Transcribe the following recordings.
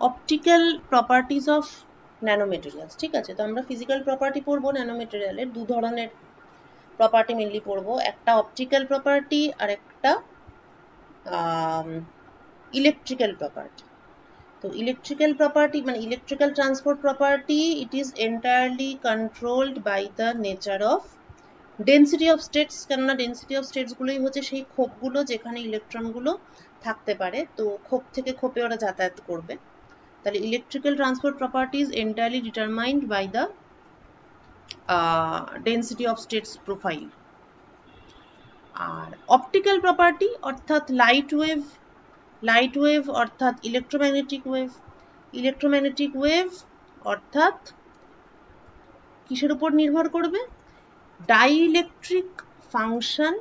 Optical properties of ন্যানোমেটেরিয়ালস। ঠিক আছে, তো আমরা ফিজিক্যাল প্রপার্টি পড়বো ন্যানোমেটেরিয়ালের, দু ধরনের প্রপার্টি মেনলি পড়বো, একটা অপটিক্যাল প্রপার্টি আর একটা ইলেকট্রিক্যাল প্রপার্টি। তো ইলেকট্রিক্যাল প্রপার্টি মানে electrical transport property, it is entirely controlled by the nature of density of states. কেননা ডেন্সিটি অফ স্টেটস গুলোই হচ্ছে সেই খোপগুলো যেখানে ইলেকট্রনগুলো থাকতে পারে, তো খোপ থেকে খোপে ওরা যাতায়াত করবে। তাহলে electrical transport property is entirely determined by the density of states profile. আর অপটিক্যাল প্রপার্টি অর্থাৎ লাইট ওয়েভ অর্থাৎ ইলেকট্রোম্যাগনেটিক ওয়েভ অর্থাৎ কিসের উপর নির্ভর করবে? Dielectric function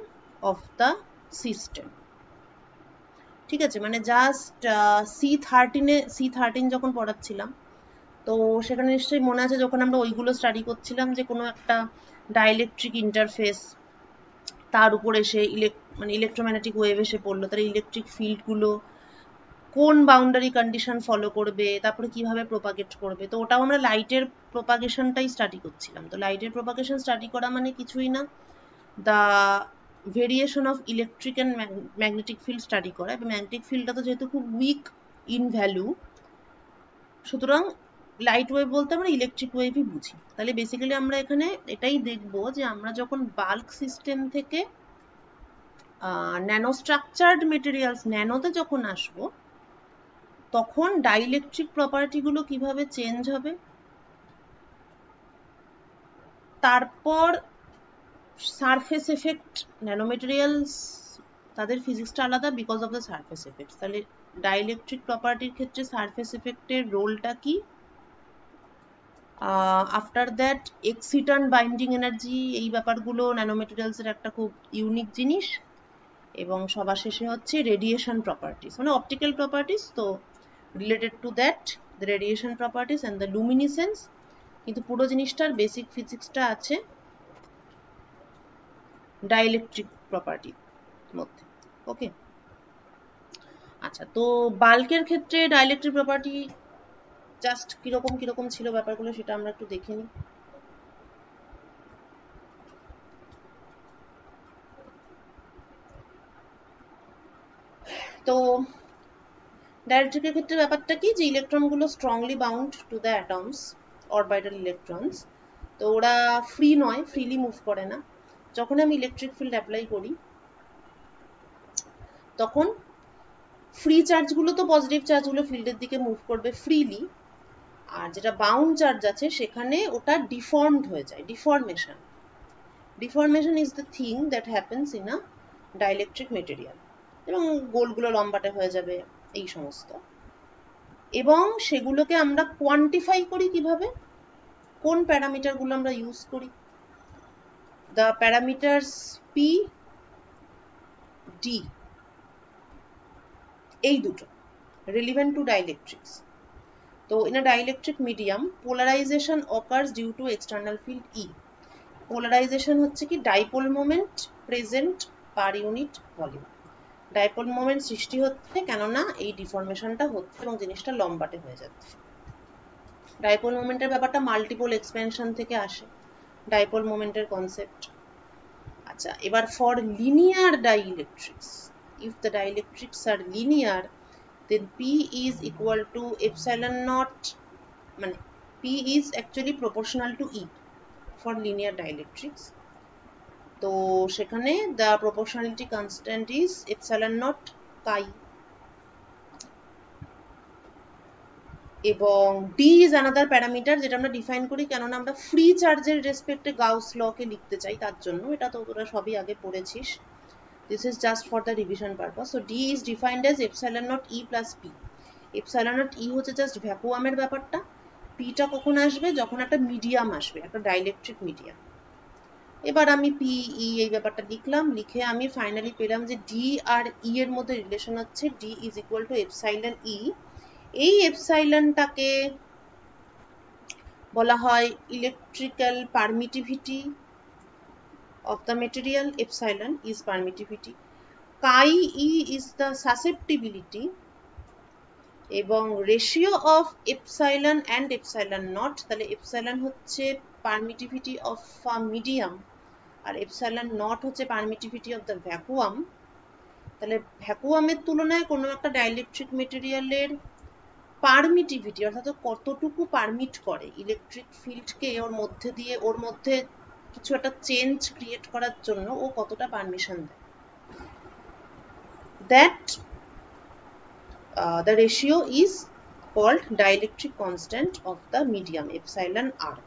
of the system. ঠিক আছে, মানে জাস্ট C13 যখন পড়াচ্ছিলাম, তো সেখানে নিশ্চয়ই মনে আছে যখন আমরা ওইগুলো স্টাডি করছিলাম যে কোনো একটা ডাইইলেকট্রিক ইন্টারফেস, তার উপরে সে মানে ইলেকট্রোম্যাগনেটিক ওয়েভ এসে পড়লো, তার ইলেকট্রিক ফিল্ডগুলো কোন বাউন্ডারি কন্ডিশন ফলো করবে, তারপরে কিভাবে প্রোপাগেট করবে। তো ওটাও আমরা লাইটের প্রোপাগেশনটাই স্টাডি করছিলাম। তো লাইটের প্রোপাগেশন স্টাডি করা মানে কিছুই না, the variation of electric and magnetic field study করা। এবং ম্যাগনেটিক ফিল্ডটা তো যেহেতু খুব উইক ইন ভ্যালু, সুতরাং লাইট ওয়েভ বলতে আমরা ইলেকট্রিক ওয়েভই বুঝি। তাহলে বেসিক্যালি আমরা এখানে এটাই দেখব যে আমরা যখন বাল্ক সিস্টেম থেকে ন্যানো স্ট্রাকচার্ড মেটেরিয়ালস ন্যানোতে যখন আসবো, তখন ডাইইলেকট্রিক প্রপার্টিগুলো কিভাবে চেঞ্জ হবে, তারপর সারফেস এফেক্ট। ন্যানোমেটেরিয়ালস তাদের ফিজিক্সটা আলাদা because of the surface effect. তাহলে ডাইইলেকট্রিক প্রপার্টির ক্ষেত্রে সারফেস এফেক্টের রোলটা কি, আফটার দ্যাট এক্সিটার্ন বাইন্ডিং এনার্জি, এই ব্যাপারগুলো ন্যানোমেটেরিয়ালসের একটা খুব ইউনিক জিনিস। এবং সবার শেষে হচ্ছে রেডিয়েশন প্রপার্টিস, মানে অপটিক্যাল প্রপার্টিস, তো related to that the radiation properties and the luminescence. কিন্তু পুরো জিনিসটার বেসিক ফিজিক্সটা আছে ডাইইলেকট্রিক প্রপার্টির মধ্যে। ওকে, আচ্ছা, তো বাল্কের ক্ষেত্রে ডাইইলেকট্রিক প্রপার্টি জাস্ট কিরকম কিরকম ছিল ব্যাপারগুলো সেটা আমরা একটু দেখে নিই। তো ডাইইলেকট্রিকের ক্ষেত্রে ব্যাপারটা কি, যে ইলেকট্রনগুলো strongly bound to the atoms, orbital electrons. তো ওরা ফ্রি নয়, ফ্রিলি মুভ করে না। যখন আমি ইলেকট্রিক ফিল্ড অ্যাপ্লাই করি, তখন ফ্রি চার্জগুলো তো পজিটিভ চার্জগুলো ফিল্ডের দিকে মুভ করবে ফ্রিলি, আর যেটা বাউন্ড চার্জ আছে সেখানে ওটা ডিফর্মড হয়ে যায়। Deformation is the thing that happens in a dielectric material, এবং গোলগুলো লম্বাটে হয়ে যাবে, এই সমস্ত। এবং সেগুলোকে আমরা কোয়ান্টিফাই করি কিভাবে, কোন প্যারামিটারগুলো আমরা ইউজ করি? দ্য প্যারামিটারস পি ডি, এই দুটো রিলেভেন্ট টু ডাইইলেকট্রিক্স। তো in a dielectric medium polarization occurs due to external field E. Polarization হচ্ছে কি dipole moment present per unit volume. Dipole moment সৃষ্টি হচ্ছে কেননা এই ডিফর্মেশনটা হচ্ছে এবং জিনিসটা লম্বাটে হয়ে যাচ্ছে। ডাইপোল মোমেন্টের ব্যাপারটা মাল্টিপল এক্সপেনশন থেকে আসে, ডাইপোল মোমেন্টের কনসেপ্ট। আচ্ছা, এবার for linear dielectrics, if the dielectrics are linear, then P is equal to epsilon naught, মানে P is actually proportional to E for linear dielectrics. তো সেখানে the proportionality constant is epsilon naught chi, এবং D is another parameter যেটা আমরা define করি কেননা আমরা free চার্জের রেসপেক্টে গাউস ল কে লিখতে চাই, তার জন্য। এটা তো তোরা সবই আগে পড়েছিস, this is just for the revision purpose. So D is defined as epsilon naught E plus P. epsilon naught E হচ্ছে জাস্ট ভ্যাকুয়ামের ব্যাপারটা, P টা কখন আসবে, যখন একটা মিডিয়াম আসবে, একটা ডাইইলেকট্রিক মিডিয়াম। এবার আমি P E এই ব্যাপারটা লিখলাম, লিখে আমি ফাইনালি পেলাম যে D আর E এর মধ্যে রিলেশন হচ্ছে D is equal to epsilon E। এই এপসাইলনটাকে বলা হয় electrical permittivity of the material. Epsilon is permittivity. Chi E is the susceptibility এবং ratio of epsilon and epsilon naught, তাহলে এপসাইলন হচ্ছে পারমিটিভিটি অফ মিডিয়াম আর এপসাইলন নট হচ্ছে permittivity of the vacuum. তাহলে ভ্যাকুয়ামের তুলনায় কোনো একটা ডাইইলেকট্রিক মেটেরিয়ালের পারমিটিভিটি অর্থাৎ কতটুকু পারমিট করে ইলেকট্রিক ফিল্ডকে ওর মধ্যে কিছু একটা চেঞ্জ ক্রিয়েট করার জন্য ও কতটা পারমিশন দেয়, that the ratio is called dielectric constant of the medium epsilon r.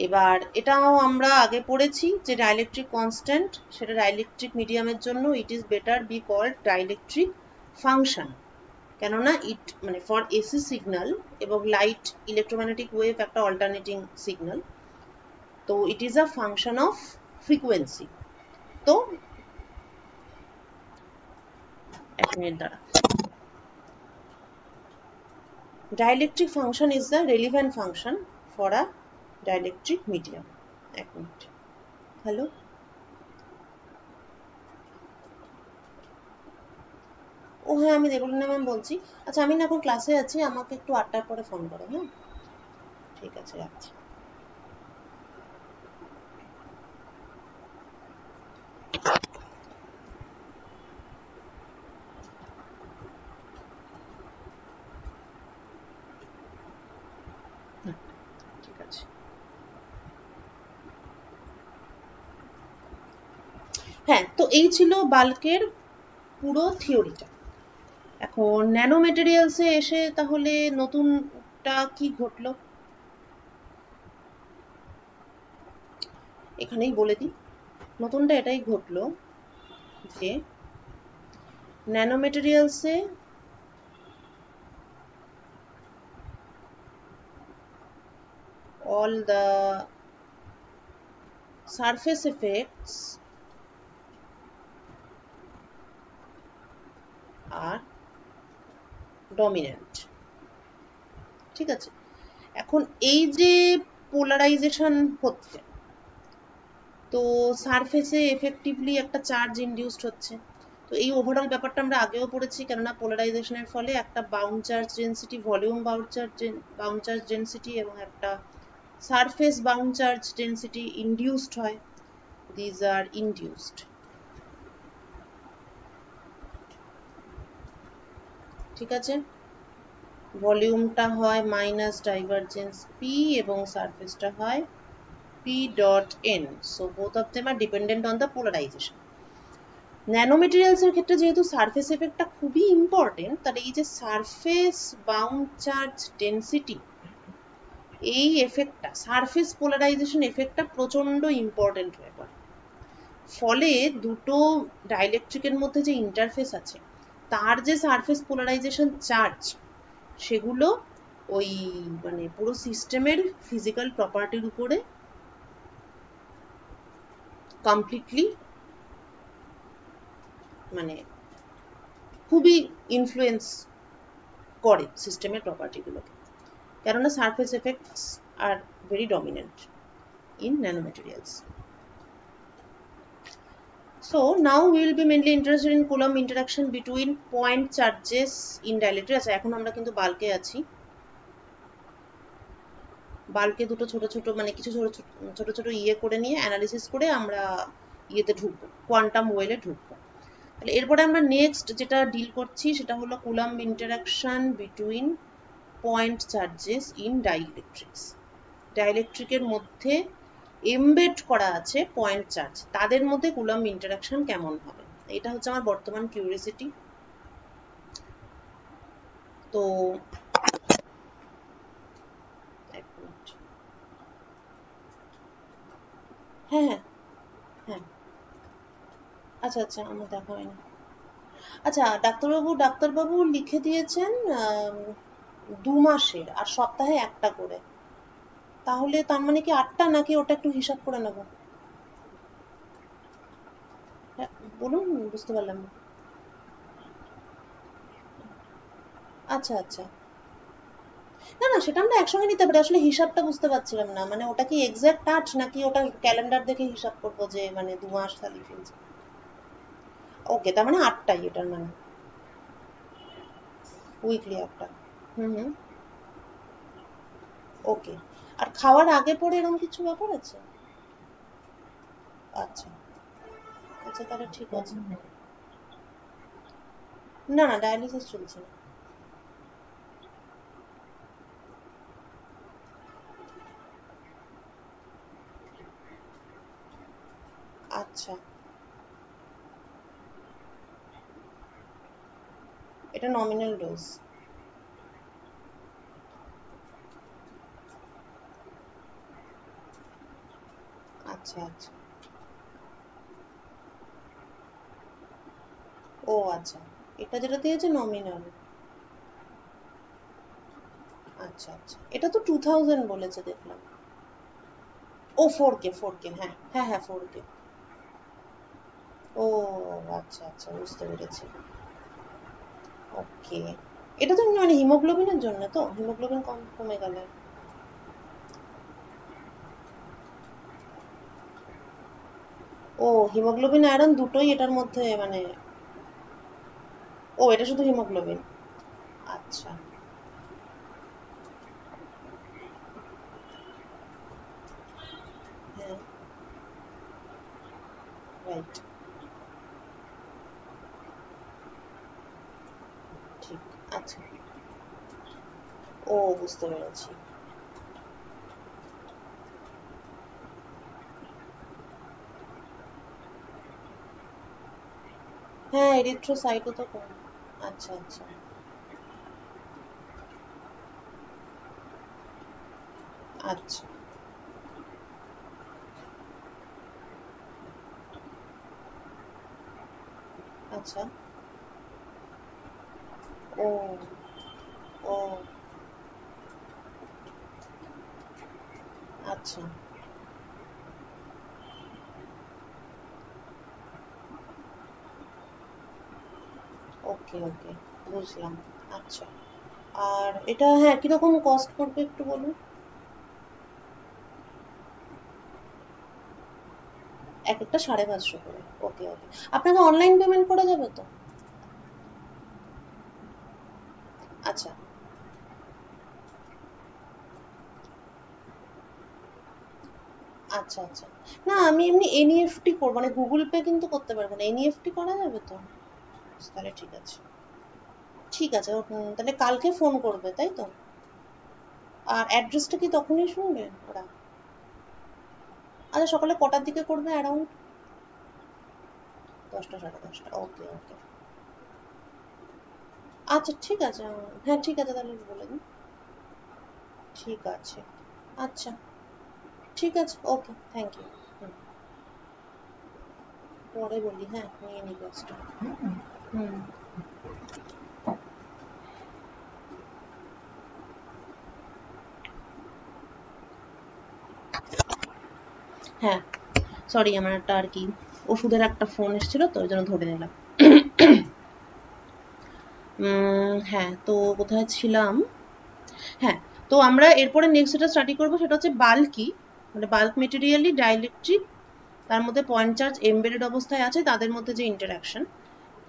এবার এটাও আমরা আগে পড়েছি যে ডাইইলেকট্রিক কনস্ট্যান্ট সেটা ডাইইলেকট্রিক মিডিয়ামের জন্য it is better be called dielectric function, কেননা ইট মানে ফর এসি সিগন্যাল এবং লাইট ইলেকট্রোম্যাগনেটিক ওয়েভ একটা অল্টারনেটিং সিগন্যাল, তো it is a function of frequency. তো এক মিনিট দ্বারা dielectric function is the relevant function for a dielectric medium. এক minute, hello, ও হ্যাঁ আমি দেবলীনা ম্যাম বলছি। আচ্ছা আমি না এখন ক্লাসে আছি, আমাকে একটু 8টার পরে ফোন করো। হ্যাঁ ঠিক আছে, রাখছি। ঠিক আছে, হ্যাঁ তো এই ছিল বাল্কের পুরো থিওরিটা। এখন ন্যানো মেটেরিয়ালসে এসে তাহলে নতুনটা কি ঘটলো এখানেই বলে দিই। নতুনটা এটাই ঘটলো যে nano মেটেরিয়ালসে all the surface effects are dominant। ঠিক আছে, এখন এই যে পোলারাইজেশন হচ্ছে, তো সারফেসে এফেক্টিভলি একটা চার্জ ইনডিউসড হচ্ছে। তো এই ওভারঅল ব্যাপারটা আমরা আগেও পড়েছি, কেননা পোলারাইজেশনের ফলে একটা bound charge density, volume bound charge density এবং একটা surface bound charge density induced হয়। These are induced. ঠিক আছে, ভলিউমটা হয় মাইনাস ডাইভারজেন্স পি এবং সারফেসটা হয় P dot N. So both of them are dependent on the polarization. ন্যানোমেটেরিয়ালসের ক্ষেত্রে যেহেতু সারফেস এফেক্টটা খুবই ইম্পর্টেন্ট, তাহলে এই যে সারফেস বাউন্ড চার্জ ডেন্সিটি, এই এফেক্টটা সারফেস পোলারাইজেশন এফেক্টটা প্রচন্ড ইম্পর্টেন্ট হয়ে পড়ে। ফলে দুটো ডাইইলেকট্রিকের মধ্যে যে ইন্টারফেস আছে তার যে সারফেস পোলারাইজেশন চার্জ, সেগুলো ওই মানে পুরো সিস্টেমের ফিজিক্যাল প্রপার্টির উপরে কমপ্লিটলি মানে খুবই ইনফ্লুয়েন্স করে সিস্টেমের প্রপার্টিগুলোকে, কেননা surface effects are very dominant in nanomaterials. So now we will be mainly interested in Coulomb interaction between point charges in dielectric। আচ্ছা এখন আমরা কিন্তু বাল্কে আছি, বাল্কে দুটো ছোট ছোট মানে কিছু ছোট ছোট ইয়ে করে নিয়ে অ্যানালিসিস করে আমরা ইয়েতে ঢুকবো, কোয়ান্টাম ওয়েলে ঢুকবো। তাহলে এরপরে আমরা নেক্সট যেটা ডিল করছি সেটা হলো Coulomb interaction between point charges in dielectrics. ডাইইলেকট্রিকের মধ্যে এমবেড করা আছে পয়েন্ট চার্জ, তাদের মধ্যে কুলাম্ব ইন্টারাকশন কেমন হবে, এটা হচ্ছে আমার বর্তমান কিউরিওসিটি। তো হ্যাঁ হ্যাঁ হ্যাঁ, আচ্ছা আচ্ছা আমার দেখা হয়নি। আচ্ছা ডাক্তারবাবু লিখে দিয়েছেন 2 মাসের আর সপ্তাহে একটা করে, তাহলে তার মানে কি 8টা, নাকি ওটা একটু হিসাব করে নেব? হ্যাঁ বলুন, বুঝতে পারলাম না। আচ্ছা আচ্ছা, না না সেটা আমরা একসঙ্গে নিতে পারি, আসলে হিসাবটা বুঝতে পারছিলাম না, মানে ওটা কি এক্সাক্ট 8 নাকি ওটা ক্যালেন্ডার দেখে হিসাব করবো যে মানে 2 মাস তাহলে ফেলছে। ওকে, তার মানে 8টাই এটার মানে। উইকলি একটা। হুম। ওকে। আর খাওয়ার আগে পরে এরকম কিছু ব্যাপার আছে? আচ্ছা আচ্ছা, তাহলে ঠিক আছে। না না, ডায়ালিসিস চলছে না। আচ্ছা, এটা নমিনাল ডোজ। আচ্ছা আচ্ছা। ও আচ্ছা, এটা যেটা দিয়েছে নমিনাল। আচ্ছা আচ্ছা, এটা তো 2000 বলেছে দেখলাম। ও 4K, 4K, হ্যাঁ হ্যাঁ হ্যাঁ, 4K। ও আচ্ছা আচ্ছা, বুঝতে পেরেছি। ওকে। এটা তো মানে হিমোগ্লোবিনের জন্য, তো হিমোগ্লোবিন কম কমে গেলে। ও, হিমোগ্লোবিন আয়রন দুটোই এটার মধ্যে মানে। ও, এটা শুধু হিমোগ্লোবিন। আচ্ছা। হ্যাঁ, রাইট। ঠিক। আচ্ছা। ও, বুঝতে পেরেছি। হ্যাঁ, এরিথ্রোসাইটও তো কম। আচ্ছা আচ্ছা। আচ্ছা আচ্ছা। ও ও আচ্ছা। ওকে ওকে, বুঝলাম। আচ্ছা। আর এটা, হ্যাঁ, কিরকম কস্ট পড়বে একটু বলুন। এক একটা 550 করে। ওকে ওকে। আপনাকে অনলাইন পেমেন্ট করা যাবে তো? আচ্ছা আচ্ছা আচ্ছা। না, আমি এমনি এনইএফটি করবো, মানে গুগল পে কিন্তু করতে পারবো না, এনইএফটি করা যাবে তো? তাহলে ঠিক আছে। ঠিক আছে, তাহলে কালকে ফোন করবে তাই তো? আর অ্যাড্রেসটা কি তখনই শুনবে ওরা? আচ্ছা, সকালে কটার দিকে করবে অ্যারাউন্ড? 10টা, 10:30? ওকে ওকে। আচ্ছা ঠিক আছে, হ্যাঁ ঠিক আছে, তাহলে বলে দিন। ঠিক আছে। আচ্ছা, ঠিক আছে, ওকে, থ্যাংক ইউ। হুম। পরে বলি, হ্যাঁ, নিয়ে নি কাজটা। হুম। হ্যাঁ, সরি, আমার একটা আর কি ওষুধের একটা ফোন এসেছিল তো, ওই জন্য ধরে নিলাম। হ্যাঁ, তো কোথায় ছিলাম? হ্যাঁ, তো আমরা এরপরে নেক্সট যেটা স্টাডি করবো সেটা হচ্ছে বাল্কি, মানে বাল্ক মেটেরিয়ালি ডাইইলেকট্রিক, তার মধ্যে পয়েন্ট চার্জ এমবেডেড অবস্থায় আছে, তাদের মধ্যে যে ইন্টারাকশন।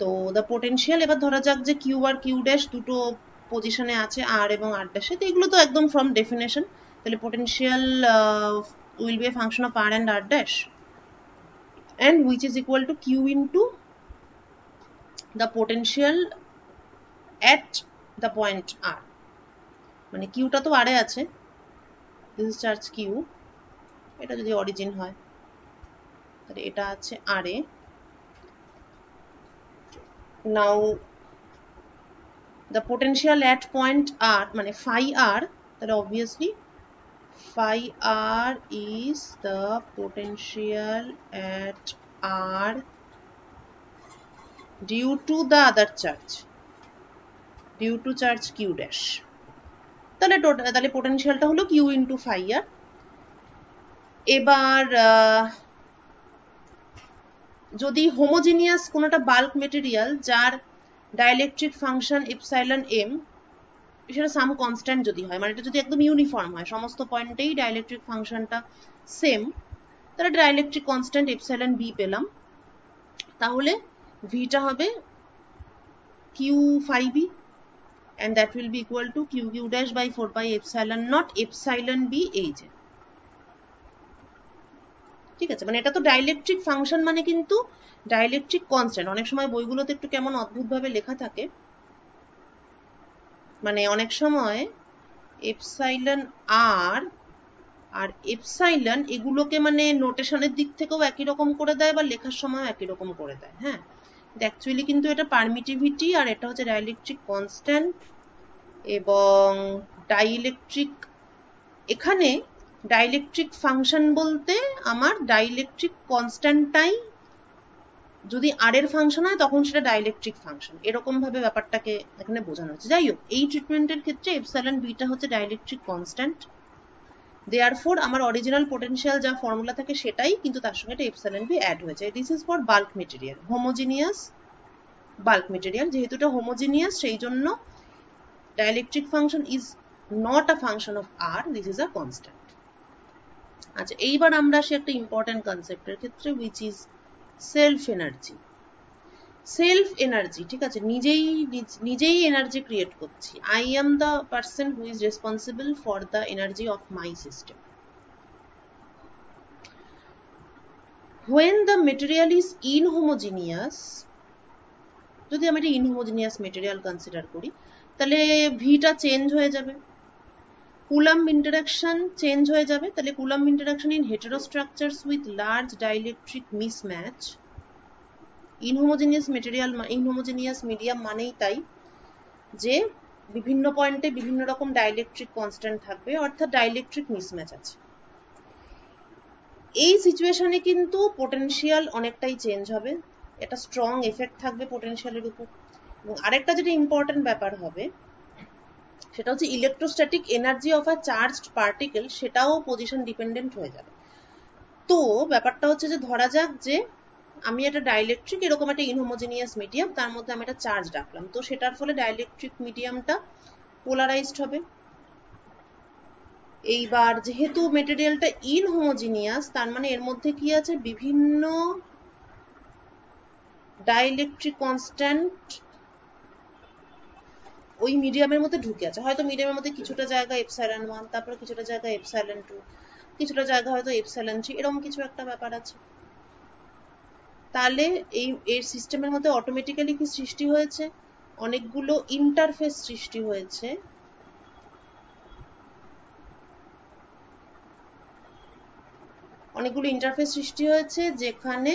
তো দ্য পোটেনশিয়াল, এবার ধরা যাক যে কিউ আর কিউ ড্যাশ দুটো পজিশনে আছে, আর এবং আর ড্যাশে, তো এগুলো তো একদম ফ্রম ডেফিনেশন। তাহলে potential will be a function of r and r dash, and which is equal to q into the potential at the point r, মানে কিউটা তো আরে আছে, দিস ইজ চার্জ কিউ, এটা যদি অরিজিন হয় তাহলে এটা আছে আর এ। নাও the potential at point r মানে phi r, তাহলে obviously phi r is the potential at r due to the other charge, due to charge q dash। তাহলে পোটেনশিয়ালটা হলো q into phi r। এবার যদি হোমোজিনিয়াস কোনো একটা বাল্ক মেটেরিয়াল যার dielectric function epsilon M, সেটা সাম constant যদি হয়, মানে এটা যদি একদম ইউনিফর্ম হয়, সমস্ত পয়েন্টেই ডাইইলেকট্রিক ফাংশনটা সেম, তাহলে ডাইইলেকট্রিক কনস্ট্যান্ট এপসাইলন বি পেলাম। তাহলে ভিটা হবে q phi b, and that will be equal to qq dash by 4 pi epsilon naught epsilon b এই যে, ঠিক আছে। মানে এটা তো ডাইলেকট্রিক ফাংশন, মানে কিন্তু ডাইলেকট্রিক কনস্ট্যান্ট। অনেক সময় বইগুলোতে একটু কেমন অদ্ভুতভাবে লেখা থাকে, মানে অনেক সময় এপসাইলন আর আর এপসাইলন এগুলোকে মানে নোটেশনের দিক থেকেও একই রকম করে দেয় বা লেখার সময় একই রকম করে দেয়। হ্যাঁ, অ্যাকচুয়ালি কিন্তু এটা পারমিটিভিটি আর এটা হচ্ছে ডাইলেকট্রিক কনস্ট্যান্ট এবং ডাইলেকট্রিক, এখানে ডাইলেকট্রিক ফাংশন বলতে আমার ডাইলেকট্রিক কনস্ট্যান্টটাই যদি আর এর ফাংশন হয় তখন সেটা ডাইলেকট্রিক ফাংশন, এরকম ভাবে ব্যাপারটাকে এখানে বোঝানো হচ্ছে। যাই হোক, এই ট্রিটমেন্টের ক্ষেত্রে এপসাইলন বিটা হচ্ছে ডাইলেকট্রিক কনস্ট্যান্ট, দেয়ারফোর আমার অরিজিনাল পোটেনশিয়াল যা ফর্মুলা থাকে সেটাই, কিন্তু তার সঙ্গে একটা এপসাইলন বি অ্যাড হয়েছে। This is for bulk material, homogeneous bulk material. যেহেতু এটা হোমোজিনিয়াস সেই জন্য dielectric function is not a function of r, this is a constant. আচ্ছা, এইবার আমরা আসি একটা ইম্পর্টেন্ট কনসেপ্টের ক্ষেত্রে, which is self energy. Self energy, ঠিক আছে, নিজেই এনার্জি ক্রিয়েট করছি। I am the person who is responsible for the energy of my system. When the material is inhomogeneous, যদি আমি একটা ইনহোমোজিনিয়াস মেটেরিয়াল কনসিডার করি তাহলে ভিটা চেঞ্জ হয়ে যাবে, কুলাম্ব ইন্টারাকশন চেঞ্জ হয়ে যাবে। তাহলে Coulomb interaction in heterostructures with large dielectric mismatch. Inhomogeneous material, inhomogeneous medium মানেই তাই যে বিভিন্ন পয়েন্টে বিভিন্ন রকম ডাইলেকট্রিক কনস্ট্যান্ট থাকবে, অর্থাৎ ডাইলেকট্রিক মিসম্যাচ আছে। এই সিচুয়েশনে কিন্তু পোটেনশিয়াল অনেকটাই চেঞ্জ হবে, এটা স্ট্রং এফেক্ট থাকবে পোটেনশিয়ালের উপর। এবং আরেকটা যেটা ইম্পর্টেন্ট ব্যাপার হবে সেটা হচ্ছে electrostatic energy of a charged particle, সেটাও পজিশন ডিপেন্ডেন্ট হয়ে যাবে। তো ব্যাপারটা হচ্ছে যে ধরা যাক যে আমি একটা ডাইলেকট্রিক এরকম একটা ইনহোমোজিনিয়াস মিডিয়াম, তার মধ্যে আমি একটা চার্জ রাখলাম, তো সেটার ফলে ডাইলেকট্রিক মিডিয়ামটা পোলারাইজড হবে। এইবার যেহেতু মেটেরিয়ালটা ইনহোমোজিনিয়াস, তার মানে এর মধ্যে কি আছে, বিভিন্ন ডাইলেকট্রিক কনস্ট্যান্ট ওই মিডিয়ামের মধ্যে ঢুকে আছে। হয়তো মিডিয়ামের মধ্যে কিছুটা জায়গা এপসাইলন 1, তারপর কিছুটা জায়গা এপসাইলন 2, কিছুটা জায়গা হয়তো এপসাইলন 3, এরকম কিছু একটা ব্যাপার আছে। তাহলে এর সিস্টেমের মধ্যে অটোমেটিক্যালি কি সৃষ্টি হয়েছে, অনেকগুলো ইন্টারফেস সৃষ্টি হয়েছে। অনেকগুলো ইন্টারফেস সৃষ্টি হয়েছে যেখানে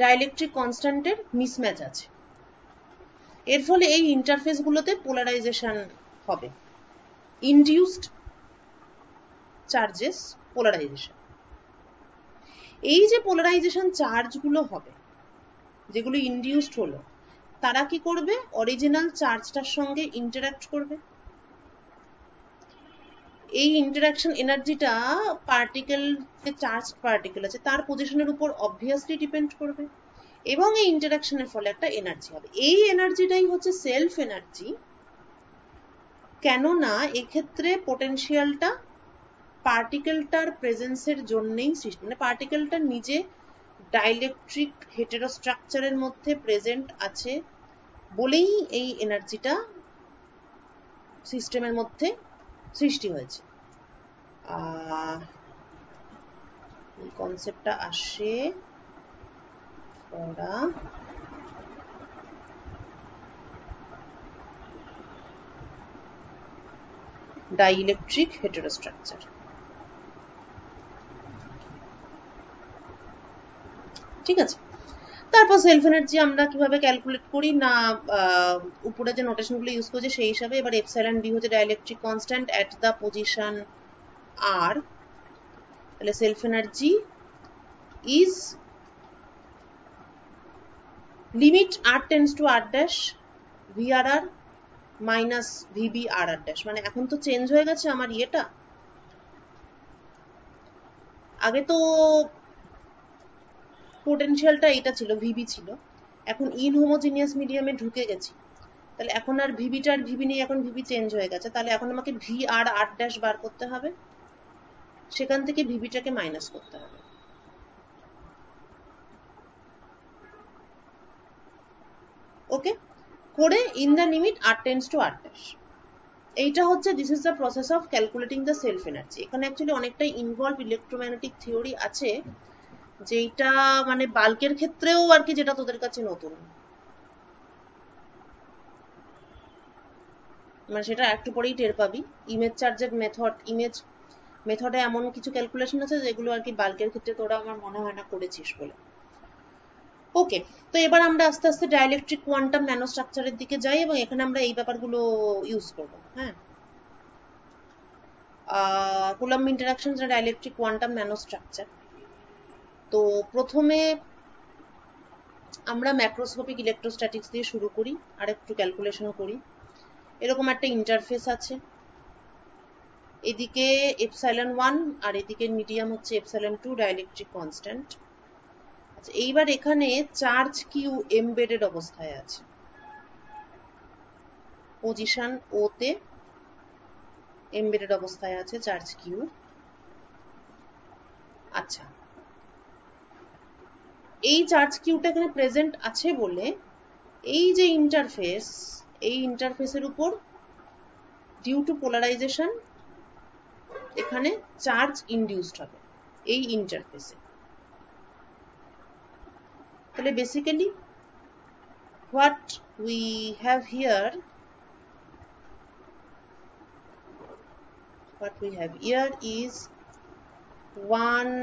ডাইলেকট্রিক কনস্ট্যান্টের মিসম্যাচ আছে। এর ফলে এই ইন্টারফেস গুলোতে পোলারাইজেশন হবে, ইনডিউসড চার্জেস পোলারাইজেশন। এই যে পোলারাইজেশন চার্জগুলো হবে, যেগুলো ইনডিউসড হলো, তারা কি করবে, অরিজিনাল চার্জটার সঙ্গে ইন্টারঅ্যাক্ট করবে। এই ইন্টারাকশন এনার্জিটা পার্টিকেল, যে চার্জ পার্টিকেল আছে তার পজিশনের উপর অবভিয়াসলি ডিপেন্ড করবে, এবং এই ইন্টারাকশনের ফলে একটা এনার্জি হবে। এই এনার্জিটাই হচ্ছে সেলফ এনার্জি, কেননা এক্ষেত্রে পোটেনশিয়ালটা পার্টিকেলটার প্রেজেন্সের জন্যই সৃষ্টি, মানে পার্টিকেলটা নিজে ডাইলেকট্রিক হেটেরোস্ট্রাকচারের মধ্যে প্রেজেন্ট আছে বলেই এই এনার্জিটা সিস্টেমের মধ্যে সৃষ্টি হয়েছে। এই কনসেপ্টটা আসে ওরা ডাইলেকট্রিক হেটেরোস্ট্রাকচার। ঠিক আছে, তারপর সেলফ এনার্জি আমরা কিভাবে ক্যালকুলেট করি না, উপরে যে নোটেশনগুলো ইউজ করছে সেই হিসাবে। এবার এপসাইলন বি হচ্ছে dielectric constant at the position R, তাহলে self energy is limit R tends to R dash VRR minus VB R R dash. মানে এখন তো চেঞ্জ হয়ে গেছে আমার ইয়েটা, আগে তো পোটেনশিয়ালটা এটা ছিল, ভিবি ছিল, এখন ইনহোমোজিনিয়াস মিডিয়ামে ঢুকে গেছি, তাহলে এখন আর ভিবিটা আর ভিবি নেই, এখন ভিবি চেঞ্জ হয়ে গেছে, তাহলে এখন আমাকে ভি আর আর ড্যাশ বার করতে হবে, সেখান থেকে ভিবিটাকে মাইনাস করতে হবে। ওকে, করে in the limit r tends to r dash. এইটা হচ্ছে this is the process of calculating the self energy. এখানে অ্যাকচুয়ালি অনেকটাই ইনভলভ ইলেকট্রোম্যাগনেটিক থিওরি আছে, যেটা মানে বাল্কের ক্ষেত্রেও আর কি, যেটা তোদের কাছে নতুন, মানে সেটা একটু পরেই টের পাবি। ইমেজ চার্জের মেথডে এমন কিছু ক্যালকুলেশন আছে যেগুলো আর কি বাল্কের ক্ষেত্রে তোরা আমার মনে হয় না করেছিস বলে। ওকে, তো এবার আমরা আস্তে আস্তে ডাইইলেকট্রিক কোয়ান্টাম ন্যানোস্ট্রাকচারের দিকে যাই এবং এখানে আমরা এই ব্যাপারগুলো ইউজ করব। হ্যাঁ, coulomb interaction dielectric quantum nanostructure. তো প্রথমে আমরা ম্যাক্রোস্কোপিক ইলেকট্রোস্ট্যাটিক্স দিয়ে শুরু করি, আর একটু ক্যালকুলেশন করি। এরকম একটা ইন্টারফেস আছে, এদিকে ε1 আর এদিকে মিডিয়াম হচ্ছে ε2 ডাইইলেকট্রিক কনস্ট্যান্ট। আচ্ছা, এইবার এখানে চার্জ কিউ এমবেডেড অবস্থায় আছে, পজিশন ও তে এমবেডেড অবস্থায় আছে চার্জ কিউ। আচ্ছা, এই চার্জ কিউটা এখানে প্রেজেন্ট আছে বলে এই যে ইন্টারফেস, এই ইন্টারফেসের উপর ডিউ টু পোলারাইজেশন এখানে চার্জ ইনডিউসড হবে এই ইন্টারফেসে। তাহলে basically what we have here is one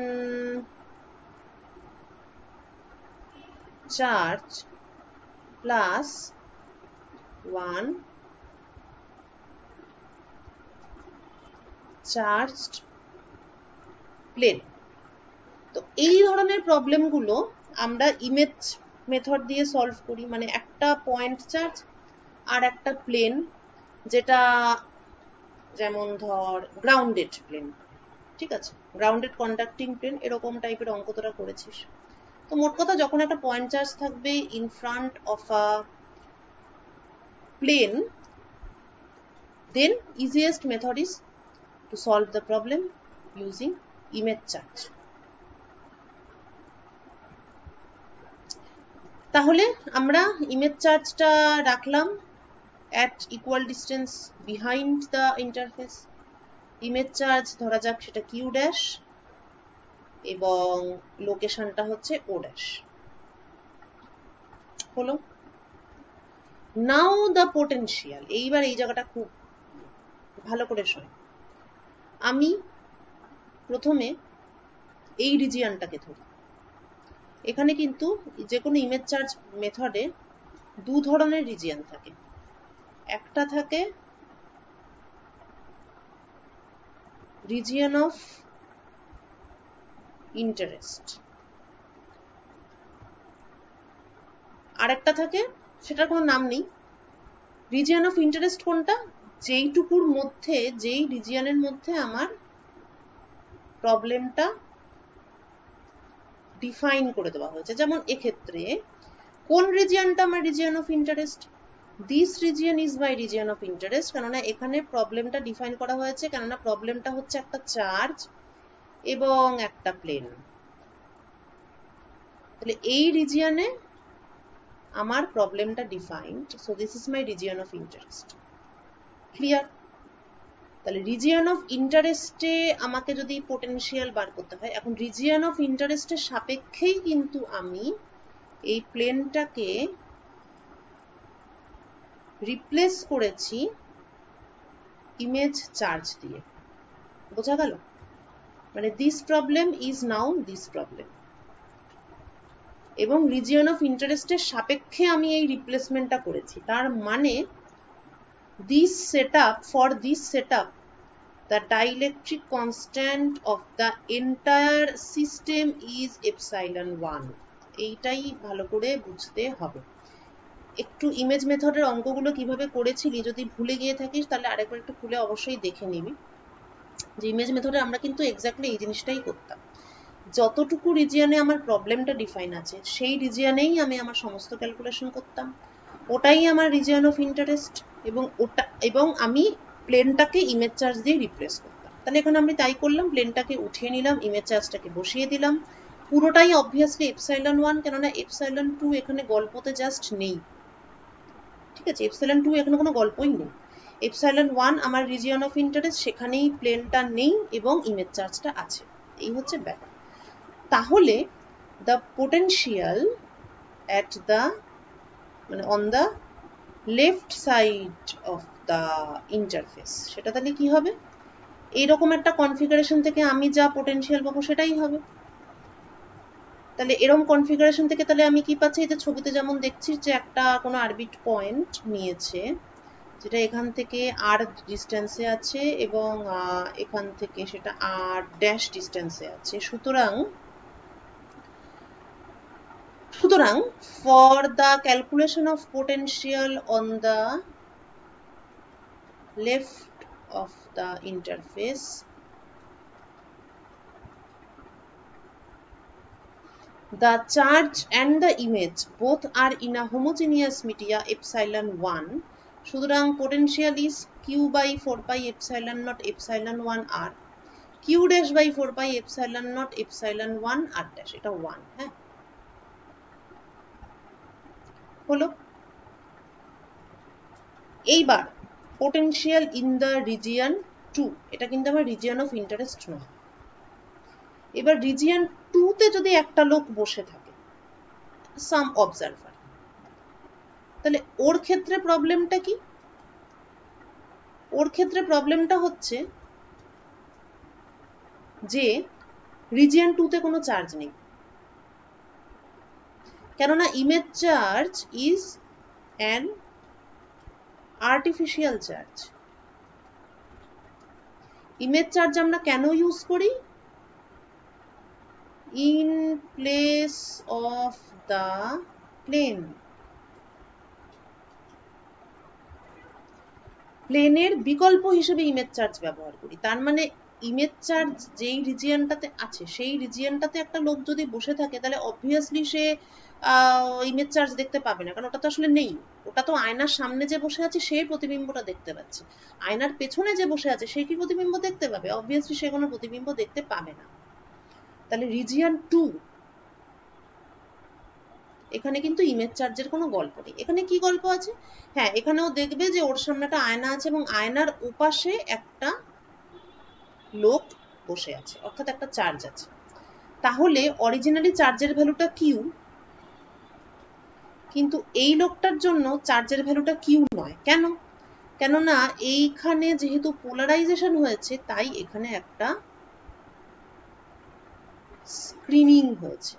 charge plus one charged plane। তো এই ধরনের প্রবলেমগুলো আমরা ইমেজ মেথড দিয়ে সলভ করি, মানে একটা পয়েন্ট চার্জ আর একটা প্লেন, যেটা যেমন ধর গ্রাউন্ডেড প্লেন, ঠিক আছে, গ্রাউন্ডেড কন্ডাক্টিং প্লেন, এরকম টাইপের অঙ্ক তোরা করেছিস। তো মোট কথা, যখন একটা পয়েন্ট চার্জ থাকবে in front of a plane, then easiest method is to solve the problem using image charge. তাহলে আমরা ইমেজ চার্জটা রাখলাম at equal distance behind the interface। Image charge ধরা যাক সেটা কিউ ড্যাশ এবং লোকেশনটা হচ্ছে ও ড্যাশ। হলো, নাও দ্য পোটেনশিয়াল। এইবার এই জায়গাটা খুব ভালো করে শোন। আমি প্রথমে এই রিজিয়নটাকে ধরি। এখানে কিন্তু যে কোনো ইমেজ চার্জ মেথডে দু ধরনের রিজিয়ন থাকে। একটা থাকে রিজিয়ন অফ ইন্টারেস্ট, আর একটা থাকে, সেটার কোনো নাম নেই। রিজিয়ন অফ ইন্টারেস্ট কোনটা? যেইটুকুর মধ্যে, যেই রিজিয়নের মধ্যে আমার প্রবলেমটা ডিফাইন করে দেওয়া হয়েছে। যেমন এক্ষেত্রে কোন রিজিয়নটা আমার region of interest? This region is my region of interest, কেননা এখানে প্রবলেমটা ডিফাইন করা হয়েছে, কেননা প্রবলেমটা হচ্ছে একটা চার্জ এবং একটা প্লেন। তাহলে এই রিজিয়নে আমার প্রবলেমটা defined, so this is my region of interest. Clear? তাহলে রিজিয়ন অফ ইন্টারেস্টে আমাকে যদি পোটেনশিয়াল বার করতে হয়, এখন রিজিয়ন অফ ইন্টারেস্টের সাপেক্ষেই কিন্তু আমি এই প্লেনটাকে রিপ্লেস করেছি ইমেজ চার্জ দিয়ে। বোঝা গেল? মানে this problem is now this problem, এবং রিজিয়ন অফ ইন্টারেস্টের সাপেক্ষে আমি এই রিপ্লেসমেন্টটা করেছি। তার মানে this setup, for this setup, the dielectric constant of the entire system is ε1। এইটাই ভালো করে বুঝতে হবে। একটু ইমেজ মেথডের অঙ্কগুলো কিভাবে করেছিলি যদি ভুলে গিয়ে থাকিস, তাহলে আরেকবার একটু খুলে অবশ্যই দেখে নিবি যে ইমেজ মেথডে আমরা কিন্তু এক্স্যাক্টলি এই জিনিসটাই করতাম। যতটুকু রিজিয়নে আমার প্রবলেমটা ডিফাইন আছে সেই রিজিয়নেই আমি আমার সমস্ত ক্যালকুলেশন করতাম, ওটাই আমার রিজিয়ন অফ ইন্টারেস্ট, এবং আমি প্লেনটাকে ইমেজ চার্জ দিয়ে রিপ্লেস করতাম। তাহলে এখানে আমি তাই করলাম, প্লেনটাকে উঠিয়ে নিলাম, ইমেজ চার্জটাকে বসিয়ে দিলাম। পুরোটাই অবভিয়াসলি ε1, কেননা ε2 এখানে গল্পতে জাস্ট নেই। ঠিক আছে, এপসাইলন 2 এখানে কোনো গল্পই নেই। এপসাইলন 1 আমার রিজিয়ন অফ ইন্টারেস্ট, সেখানেই প্লেনটা নেই এবং ইমেজ চার্জটা আছে, এই হচ্ছে ব্যাপার। তাহলে দ্য পোটেনশিয়াল অ্যাট দ্য মানে on the left side of the interface, সেটা তাহলে কি হবে, এইরকম একটা কনফিগারেশন থেকে আমি যা পোটেনশিয়াল পাবো সেটাই হবে। তাহলে এরকম কনফিগারেশন থেকে তাহলে আমি কি পাচ্ছি, যে ছবিতে যেমন দেখছি যে একটা কোনো আরবিট পয়েন্ট নিয়েছে, যেটা এখান থেকে আর ডিস্টেন্সে আছে এবং এখান থেকে সেটা আর ড্যাশ ডিস্টেন্সে আছে। সুতরাং for the calculation of potential on the left of the interface, the charge and the image both are in a homogeneous media epsilon 1. সুতরাং potential is q by 4 pi epsilon naught epsilon 1 r, q dash by 4 pi epsilon naught epsilon 1 r dash, এটা 1। হ্যাঁ, হলো। এইবার potential in the region 2, এটা কিন্তু আমার region of interest নয়। এবার রিজিয়ন 2 তে যদি একটা লোক বসে থাকে, সাম অবজারভার, তাহলে ওর ক্ষেত্রে প্রবলেমটা কি, ওর ক্ষেত্রে প্রবলেমটা হচ্ছে যে রিজিয়ন 2 তে কোনো চার্জ নেই, কেননা image charge is an artificial charge. Image charge আমরা কেন ইউজ করি, in place of the plane, প্লেনের বিকল্প হিসেবে ইমেজ চার্জ ব্যবহার করি। তার মানে ইমেজ চার্জ যেই রিজিয়নটাতে আছে সেই রিজিয়নটাতে একটা লোক যদি বসে থাকে, তাহলে অবভিয়াসলি সে ইমেজ চার্জ দেখতে পাবে না, কারণ ওটা তো আসলে নেই। ওটা তো আয়নার সামনে যে বসে আছে সেই প্রতিবিম্বটা দেখতে পাচ্ছে, আয়নার পেছনে যে বসে আছে সে কি প্রতিবিম্ব দেখতে পাবে, অবভিয়াসলি সে কোনো প্রতিবিম্ব দেখতে পাবে না। তাহলে রিজিয়ন 2, এখানে কিন্তু ইমেজ চার্জের কোনো গল্প নেই। এখানে কি গল্প আছে, হ্যাঁ এখানেও দেখবে যে ওর সামনে একটা আয়না আছে এবং আয়নার ওপাশে একটা লোক বসে আছে, অর্থাৎ একটা চার্জ আছে। তাহলে অরিজিনালি চার্জের ভ্যালুটা কিউ, কিন্তু এই লোকটার জন্য চার্জের ভ্যালুটা কিউ নয়। কেন, কেননা এইখানে যেহেতু পোলারাইজেশন হয়েছে তাই এখানে একটা স্ক্রিনিং হয়েছে,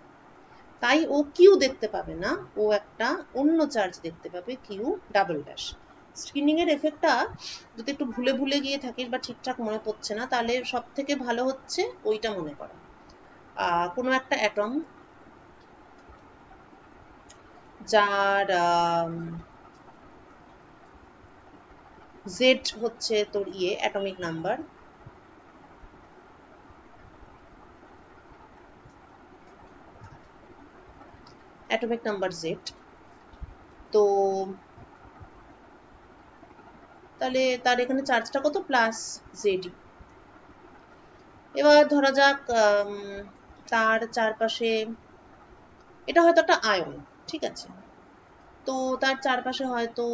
তাই ও কিউ দেখতে পাবে না, ও একটা অন্য চার্জ দেখতে পাবে, কিউ ডাবল ড্যাশ। স্ক্রিনিং এর এফেক্টটা যদি একটু ভুলে ভুলে গিয়ে থাকিস বা ঠিকঠাক মনে পড়ছে না, তাহলে সব থেকে ভালো হচ্ছে ওইটা মনে করা। কোনো একটা অ্যাটম যার জেড হচ্ছে তোর atomic number, atomic number Z, তো তাহলে তার এখানে চার্জটা কত, প্লাস জেডি। এবার ধরা যাক তার চারপাশে, এটা হয়তো একটা আয়ন, ঠিক আছে, তো তার চারপাশে হয়তো,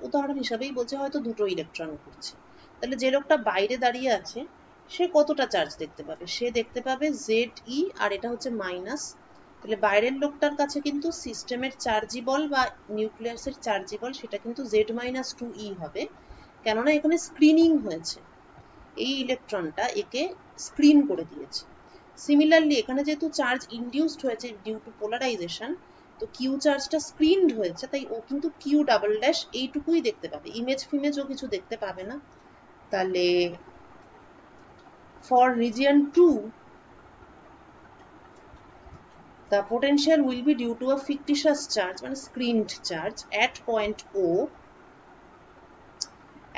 উদাহরণ হিসাবেই বলছে, হয়তো দুটো ইলেকট্রন ঘুরছে। তাহলে যে লোকটা বাইরে দাঁড়িয়ে আছে সে কতটা চার্জ দেখতে পাবে, সে দেখতে পাবে জেড ই, আর এটা হচ্ছে মাইনাস। তাহলে বাইরের লোকটার কাছে কিন্তু সিস্টেমের চার্জিবল বা নিউক্লিয়াসের চার্জিবল সেটা কিন্তু জেড মাইনাস 2 ই হবে, কেননা এখানে স্ক্রিনিং হয়েছে, এই ইলেকট্রনটা একে স্ক্রিন করে দিয়েছে। সিমিলারলি এখানে যেহেতু চার্জ ইনডিউসড হয়েছে ডিউ টু পোলারাইজেশন, তো কিউ চার্জটা স্ক্রিনড হয়েছে, তাই ও কিন্তু কিউ ডাবল ড্যাশ এইটুকুই দেখতে পাবে, ইমেজ ফিমেজ ও কিছু দেখতে পাবে না। তাহলে for region 2 the potential will be due to a fictitious charge, মানে screened charge at point O।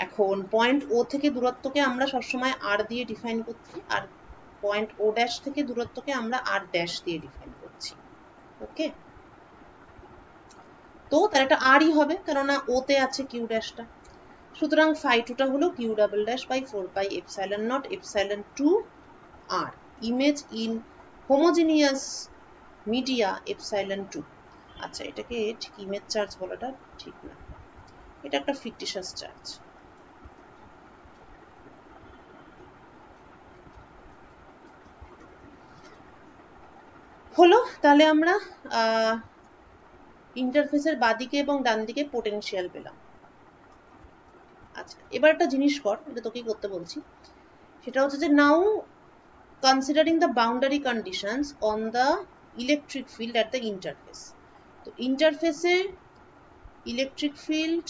এখন পয়েন্ট ও থেকে দূরত্বকে আমরা সবসময় আর দিয়ে ডিফাইন করছি, আর পয়েন্ট ও ড্যাশ থেকে দূরত্বকে আমরা আর ড্যাশ দিয়ে ডিফাইন করছি। ওকে, তো তার একটা আরই হবে, কেননা ওতে আছে কিউ ড্যাশটা। সুতরাং ফাই 2টা হলো q double dash by 4 pi epsilon naught epsilon 2 r, image in homogeneous media epsilon 2। আচ্ছা, এটাকে ঠিক ইমেজ চার্জ বলাটা ঠিক না, এটা একটা ফিকটিশিয়াস চার্জ। হলো, তাহলে আমরা ইন্টারফেসের বাঁদিকে এবং ডান দিকে পোটেনশিয়াল পেলাম। আচ্ছা, এবার একটা জিনিস কর, এটা তোকেই করতে বলছি, সেটা হচ্ছে যে নাও considering the boundary conditions on the electric field at the interface. তো ইন্টারফেসে electric field,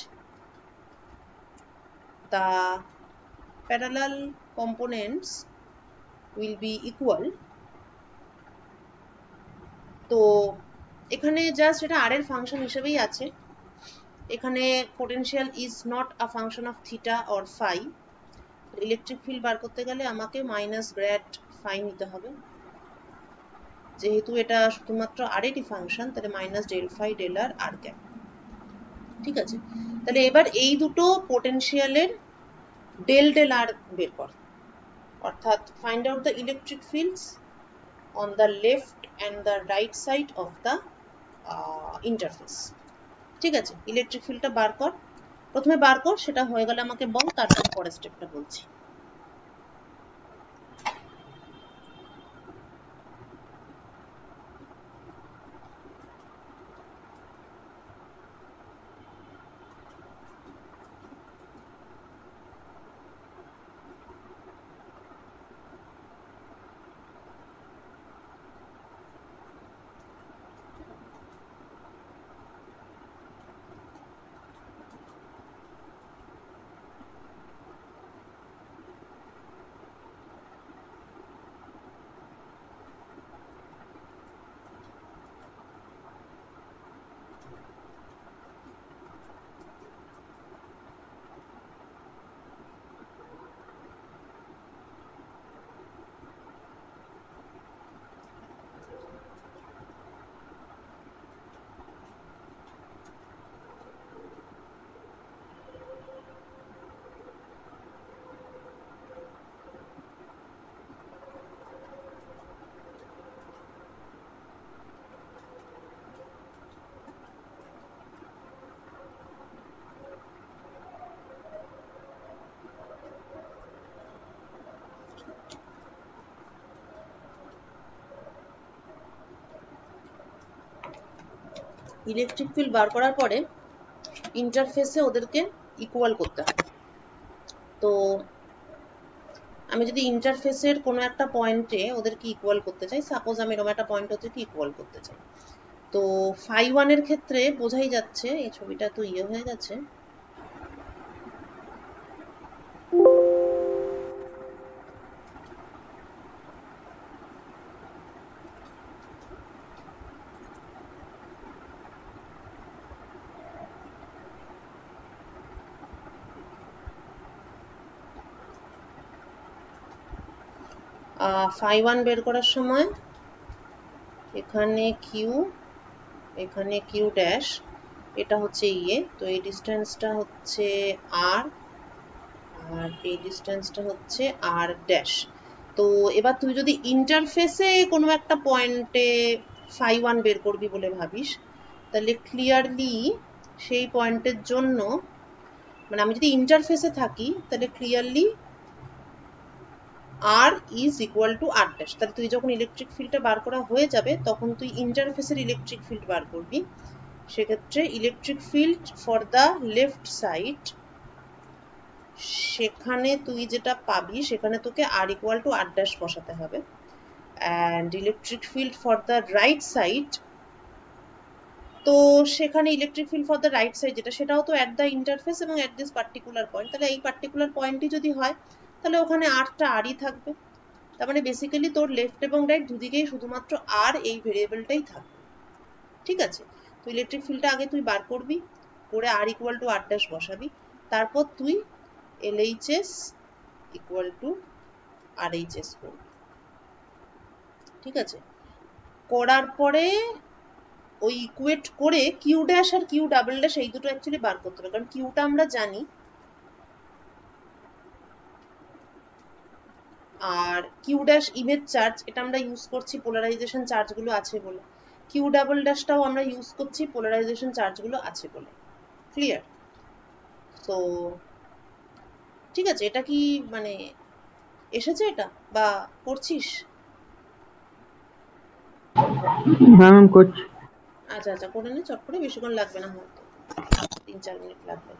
the parallel components will be equal. তো এখানে জাস্ট এটা আর এর ফাংশন হিসেবেই আছে, এখানে potential is not a function of theta or phi. Electric field বার করতে গেলে আমাকে মাইনাস গ্র্যাড ফাই নিতে হবে, যেহেতু এটা শুধুমাত্র আর এরই ফাংশন, তাহলে মাইনাস ডেল ফাই ডেল আর আর ক্যাপ। ঠিক আছে, তাহলে এবার এই দুটো পোটেনশিয়ালের ডেল ডেল আর বের কর, অর্থাৎ find out the electric fields on the left and the right side of the interface. ঠিক আছে, ইলেকট্রিক ফিল্ডটা বার কর, প্রথমে বার কর, সেটা হয়ে গেলে আমাকে বল, তারপর পরের স্টেপটা বলছি। ইলেকট্রিক ফিল্ড বার করার পরে ইন্টারফেসে ওদেরকে ইকুয়াল করতে হবে। তো আমি যদি ইন্টারফেসের কোনো একটা পয়েন্টে ওদেরকে ইকুয়াল করতে চাই, সাপোজ আমি এরকম একটা পয়েন্ট ওদেরকে ইকুয়াল করতে চাই, তো ফাই ওয়ানের ক্ষেত্রে বোঝাই যাচ্ছে, এই ছবিটা তো ইয়ে হয়ে গেছে, ফাই ওয়ান বের করার সময় এখানে কিউ, এখানে কিউ ড্যাশ, এটা হচ্ছে ইয়ে, তো এই ডিস্টেন্সটা হচ্ছে আর, আর এই ডিস্টেন্সটা হচ্ছে আর ড্যাশ। তো এবার তুই যদি ইন্টারফেসে কোনো একটা পয়েন্টে ফাই ওয়ান বের করবি বলে ভাবিস, তাহলে ক্লিয়ারলি সেই পয়েন্টের জন্য, মানে আমি যদি ইন্টারফেসে থাকি তাহলে clearly r is equal to R dash. তাহলে তুই যখন ইলেকট্রিক ফিল্ডটা বার করা হয়ে যাবে তখন তুই ইন্টারফেসের ইলেকট্রিক ফিল্ড বার করবি, সেক্ষেত্রে electric field for the left side, সেখানে তুই যেটা পাবি সেখানে তোকে আর ইকুয়াল টু আর ড্যাশ বসাতে হবে, and electric field for the right side, তো সেখানে electric field for the right side যেটা, সেটাও তো অ্যাট দ্য ইন্টারফেস এবং অ্যাট দিস পার্টিকুলার পয়েন্ট, তাহলে এই পার্টিকুলার পয়েন্টই যদি হয় তাহলে ওখানে আরটা আরই থাকবে, তার মানে বেসিক্যালি তোর লেফট এবং রাইট দুদিকেই শুধুমাত্র আর এই ভেরিয়েবলটাই থাকবে। ঠিক আছে, তো ইলেকট্রিক ফিল্ডটা আগে তুই বার করবি, করে আর ইকুয়াল টু আর ড্যাশ বসাবি, তারপর তুই LHS ইকুয়াল টু RHS করবি। ঠিক আছে, করার পরে ওই ইকুয়েট করে কিউ ড্যাশ আর কিউ ডাবল ড্যাশ এই দুটো অ্যাকচুয়ালি বার করতে হবে, কারণ কিউটা আমরা জানি, আর কিউ ড্যাশ ইমেজ চার্জ, এটা আমরা ইউজ করছি পোলারাইজেশন চার্জগুলো আছে বলে, কিউ ডাবল ড্যাশটাও আমরা ইউজ করছি পোলারাইজেশন চার্জগুলো আছে বলে। ক্লিয়ার? সো ঠিক আছে, এটা কি মানে এসেছে এটা বা করছিস? হ্যাঁ ম্যাম করছি। আচ্ছা আচ্ছা, করে নে চট করে, বেশিক্ষণ লাগবে না, হয়তো 3-4 মিনিট লাগবে।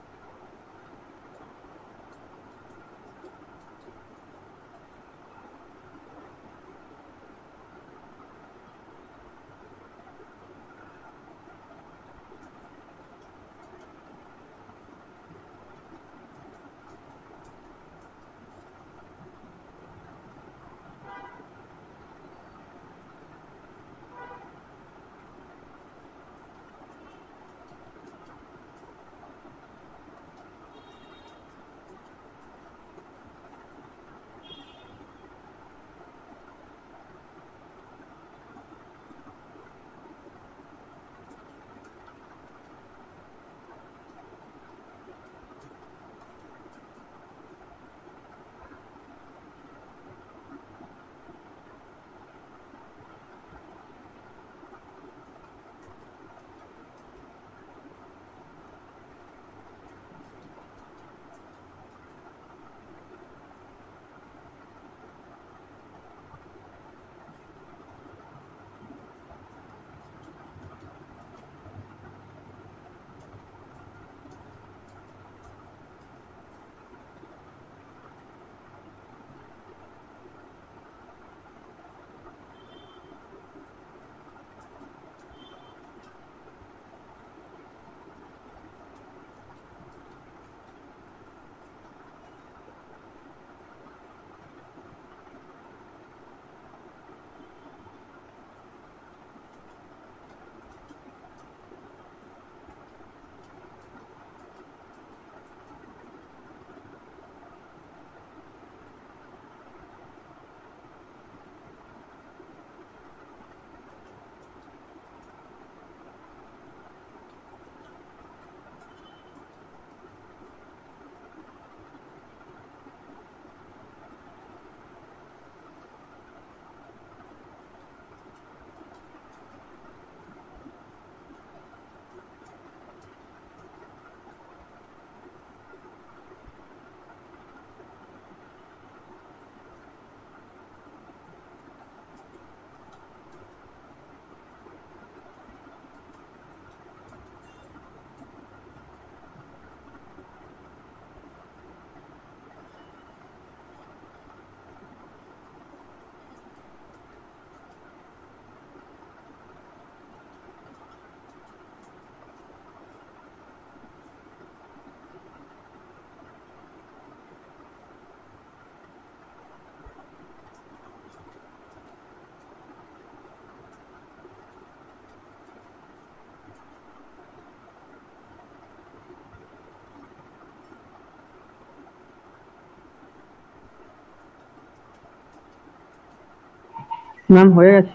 ম্যাম হয়ে গেছে।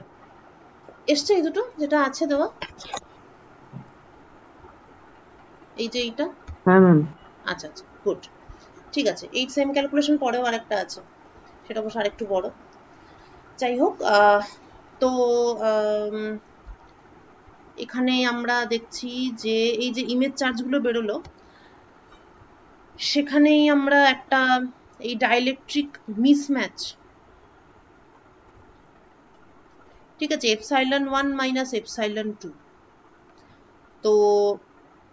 এসছে এই দুটো যেটা আছে দেওয়া, এই যে এইটা? হ্যাঁ ম্যাম। আচ্ছা আচ্ছা, গুড। ঠিক আছে, এই সেম ক্যালকুলেশন পরেও আরেকটা আছে, সেটা অবশ্য আরেকটু বড়। যাই হোক, তো এখানে আমরা দেখছি যে এই যে ইমেজ চার্জগুলো বেরোলো, সেখানেই আমরা একটা এই ডাইলেকট্রিক মিসম্যাচ, ঠিক আছে, ε1 মাইনাস ε2। তো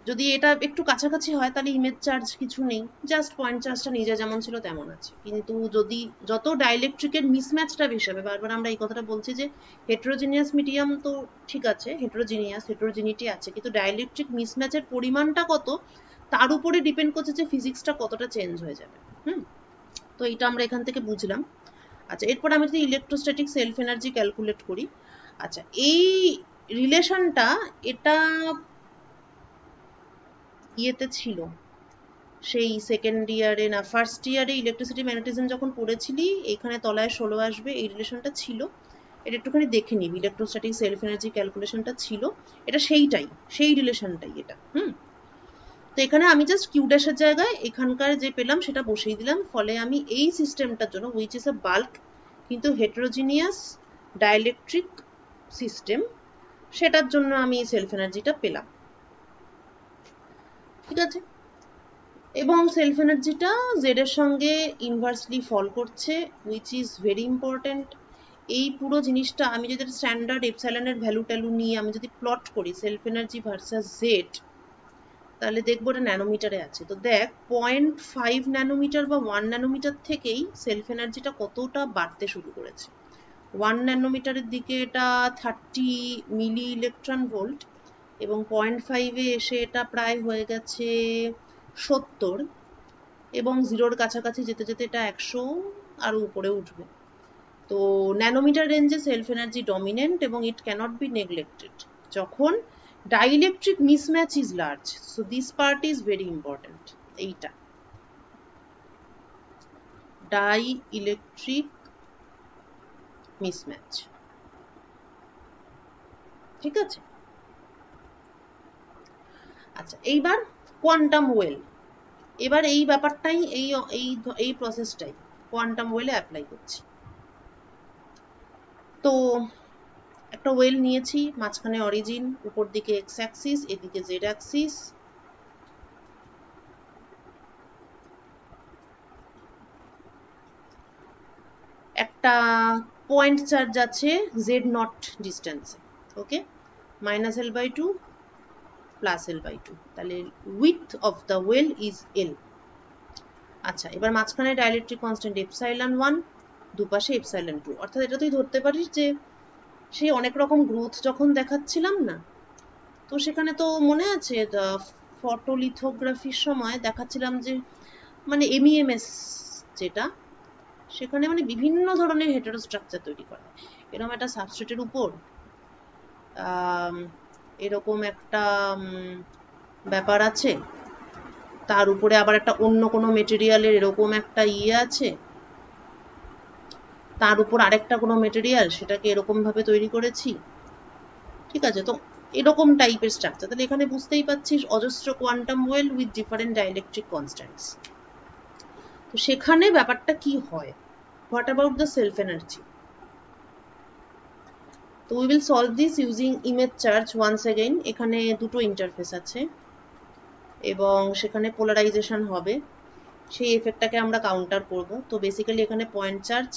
যদি এটা একটু কাছাকাছি হয় তাহলে ইমেজ চার্জ কিছু নেই, জাস্ট পয়েন্ট চার্জটা নিজে যেমন ছিল তেমন আছে। কিন্তু যদি যত ডাইলেকট্রিকের মিসম্যাচটা বেশি হবে, বারবার আমরা এই কথাটা বলছি যে হেটেরোজিনিয়াস মিডিয়াম তো ঠিক আছে, হেটেরোজিনিটি আছে, কিন্তু ডাইলেকট্রিক মিসম্যাচের পরিমাণটা কত তার উপরে ডিপেন্ড করছে যে ফিজিক্সটা কতটা চেঞ্জ হয়ে যাবে। তো এটা আমরা এখান থেকে বুঝলাম। আচ্ছা, এরপর আমি যদি ইলেকট্রোস্ট্যাটিক সেলফ এনার্জি ক্যালকুলেট করি, আচ্ছা এই রিলেশনটা এটা ইয়েতে ছিল, সেই সেকেন্ড ইয়ারে না ফার্স্ট ইয়ারে ইলেকট্রিসিটি ম্যাগনেটিজম যখন পড়েছিলি, এখানে তলায় 16 আসবে, এই রিলেশনটা ছিল। এটা একটুখানি দেখে নিবি, ইলেকট্রোস্ট্যাটিক সেলফ এনার্জি ক্যালকুলেশনটা ছিল, এটা সেইটাই, সেই রিলেশনটাই এটা। তো এখানে আমি জাস্ট কিউ ড্যাশের জায়গায় এখানকার যে পেলাম সেটা বসিয়ে দিলাম, ফলে আমি এই সিস্টেমটার জন্য, হুইচ ইজ আ বাল্ক কিন্তু হেটেরোজিনিয়াস ডাইলেকট্রিক সিস্টেম, সেটার জন্য আমি সেলফ এনার্জিটা পেলাম। ঠিক আছে, এবং সেলফ এনার্জিটা জেড এর সঙ্গে ইনভার্সলি ফল করছে, উইচ ইজ ভেরি ইম্পর্টেন্ট। এই পুরো জিনিসটা আমি যদি স্ট্যান্ডার্ড এপসাইলনের ভ্যালু ট্যালু নিয়ে আমি যদি প্লট করি সেলফ এনার্জি ভার্সাস জেড, তাহলে দেখবো এটা ন্যানোমিটারে আছে। তো দেখ 0.5 ন্যানোমিটার বা 1 ন্যানোমিটার থেকেই সেলফ এনার্জিটা কতটা বাড়তে শুরু করেছে। 1 ন্যানোমিটারের দিকে এটা 30 মিলি ইলেকট্রন ভোল্ট, এবং 0.5 এ এসে এটা প্রায় হয়ে গেছে 70, এবং জিরোর কাছাকাছি যেতে যেতে এটা 100 আরো উপরে উঠবে। তো ন্যানোমিটার রেঞ্জে সেলফ এনার্জি ডমিনেন্ট, এবং ইট ক্যানট বি নেগলেক্টেড যখন dielectric mismatch is large. So this part is very important. এইটা ডাইইলেকট্রিক মিসম্যাচ, ঠিক আছে? আচ্ছা, এইবার কোয়ান্টাম ওয়েল। এবার এই ব্যাপারটাই এই প্রসেসটাই কোয়ান্টাম ওয়েলে অ্যাপ্লাই করছি। তো একটা ওয়েল নিয়েছি, মাঝখানে অরিজিন, উপর দিকে এক্স অ্যাক্সিস, এদিকে জেড অ্যাক্সিস। একটা পয়েন্ট চার্জ আছে জেড নট ডিস্টেন্সে, ওকে, -L/2 +L/2, তাহলে width of the well is L. আচ্ছা, এবার মাঝখানে ডাইইলেকট্রিক কনস্ট্যান্ট ε1, দুপাশে ε2। অর্থাৎ এটা তুই ধরতে পারিস যে সেই অনেক রকম গ্রোথ যখন দেখাচ্ছিলাম না, তো সেখানে তো মনে আছে ফটোলিথোগ্রাফির সময় দেখাচ্ছিলাম যে মানে MEMS যেটা, সেখানে মানে বিভিন্ন ধরনের হেটেরোস্ট্রাকচার তৈরি করা হয়। এরকম একটা সাবস্ট্রেটের উপর এরকম একটা ব্যাপার আছে, তার উপরে আবার একটা অন্য কোনো মেটেরিয়ালের এরকম একটা আছে, তার উপর আরেকটা কোনো মেটেরিয়াল, সেটাকে এরকম ভাবে তৈরি করেছি, ঠিক আছে? তো এরকম টাইপের স্ট্রাকচার। তাহলে এখানে বুঝতেই পাচ্ছিস অজস্র quantum well with different dielectric constants. তো সেখানে ব্যাপারটা কি হয়? What about the self energy? তো we will solve this using image charge once again. এখানে দুটো ইন্টারফেস আছে এবং সেখানে পোলারাইজেশন হবে, সেই এফেক্টটাকে আমরা কাউন্টার করব। তো বেসিক্যালি এখানে পয়েন্ট চার্জ,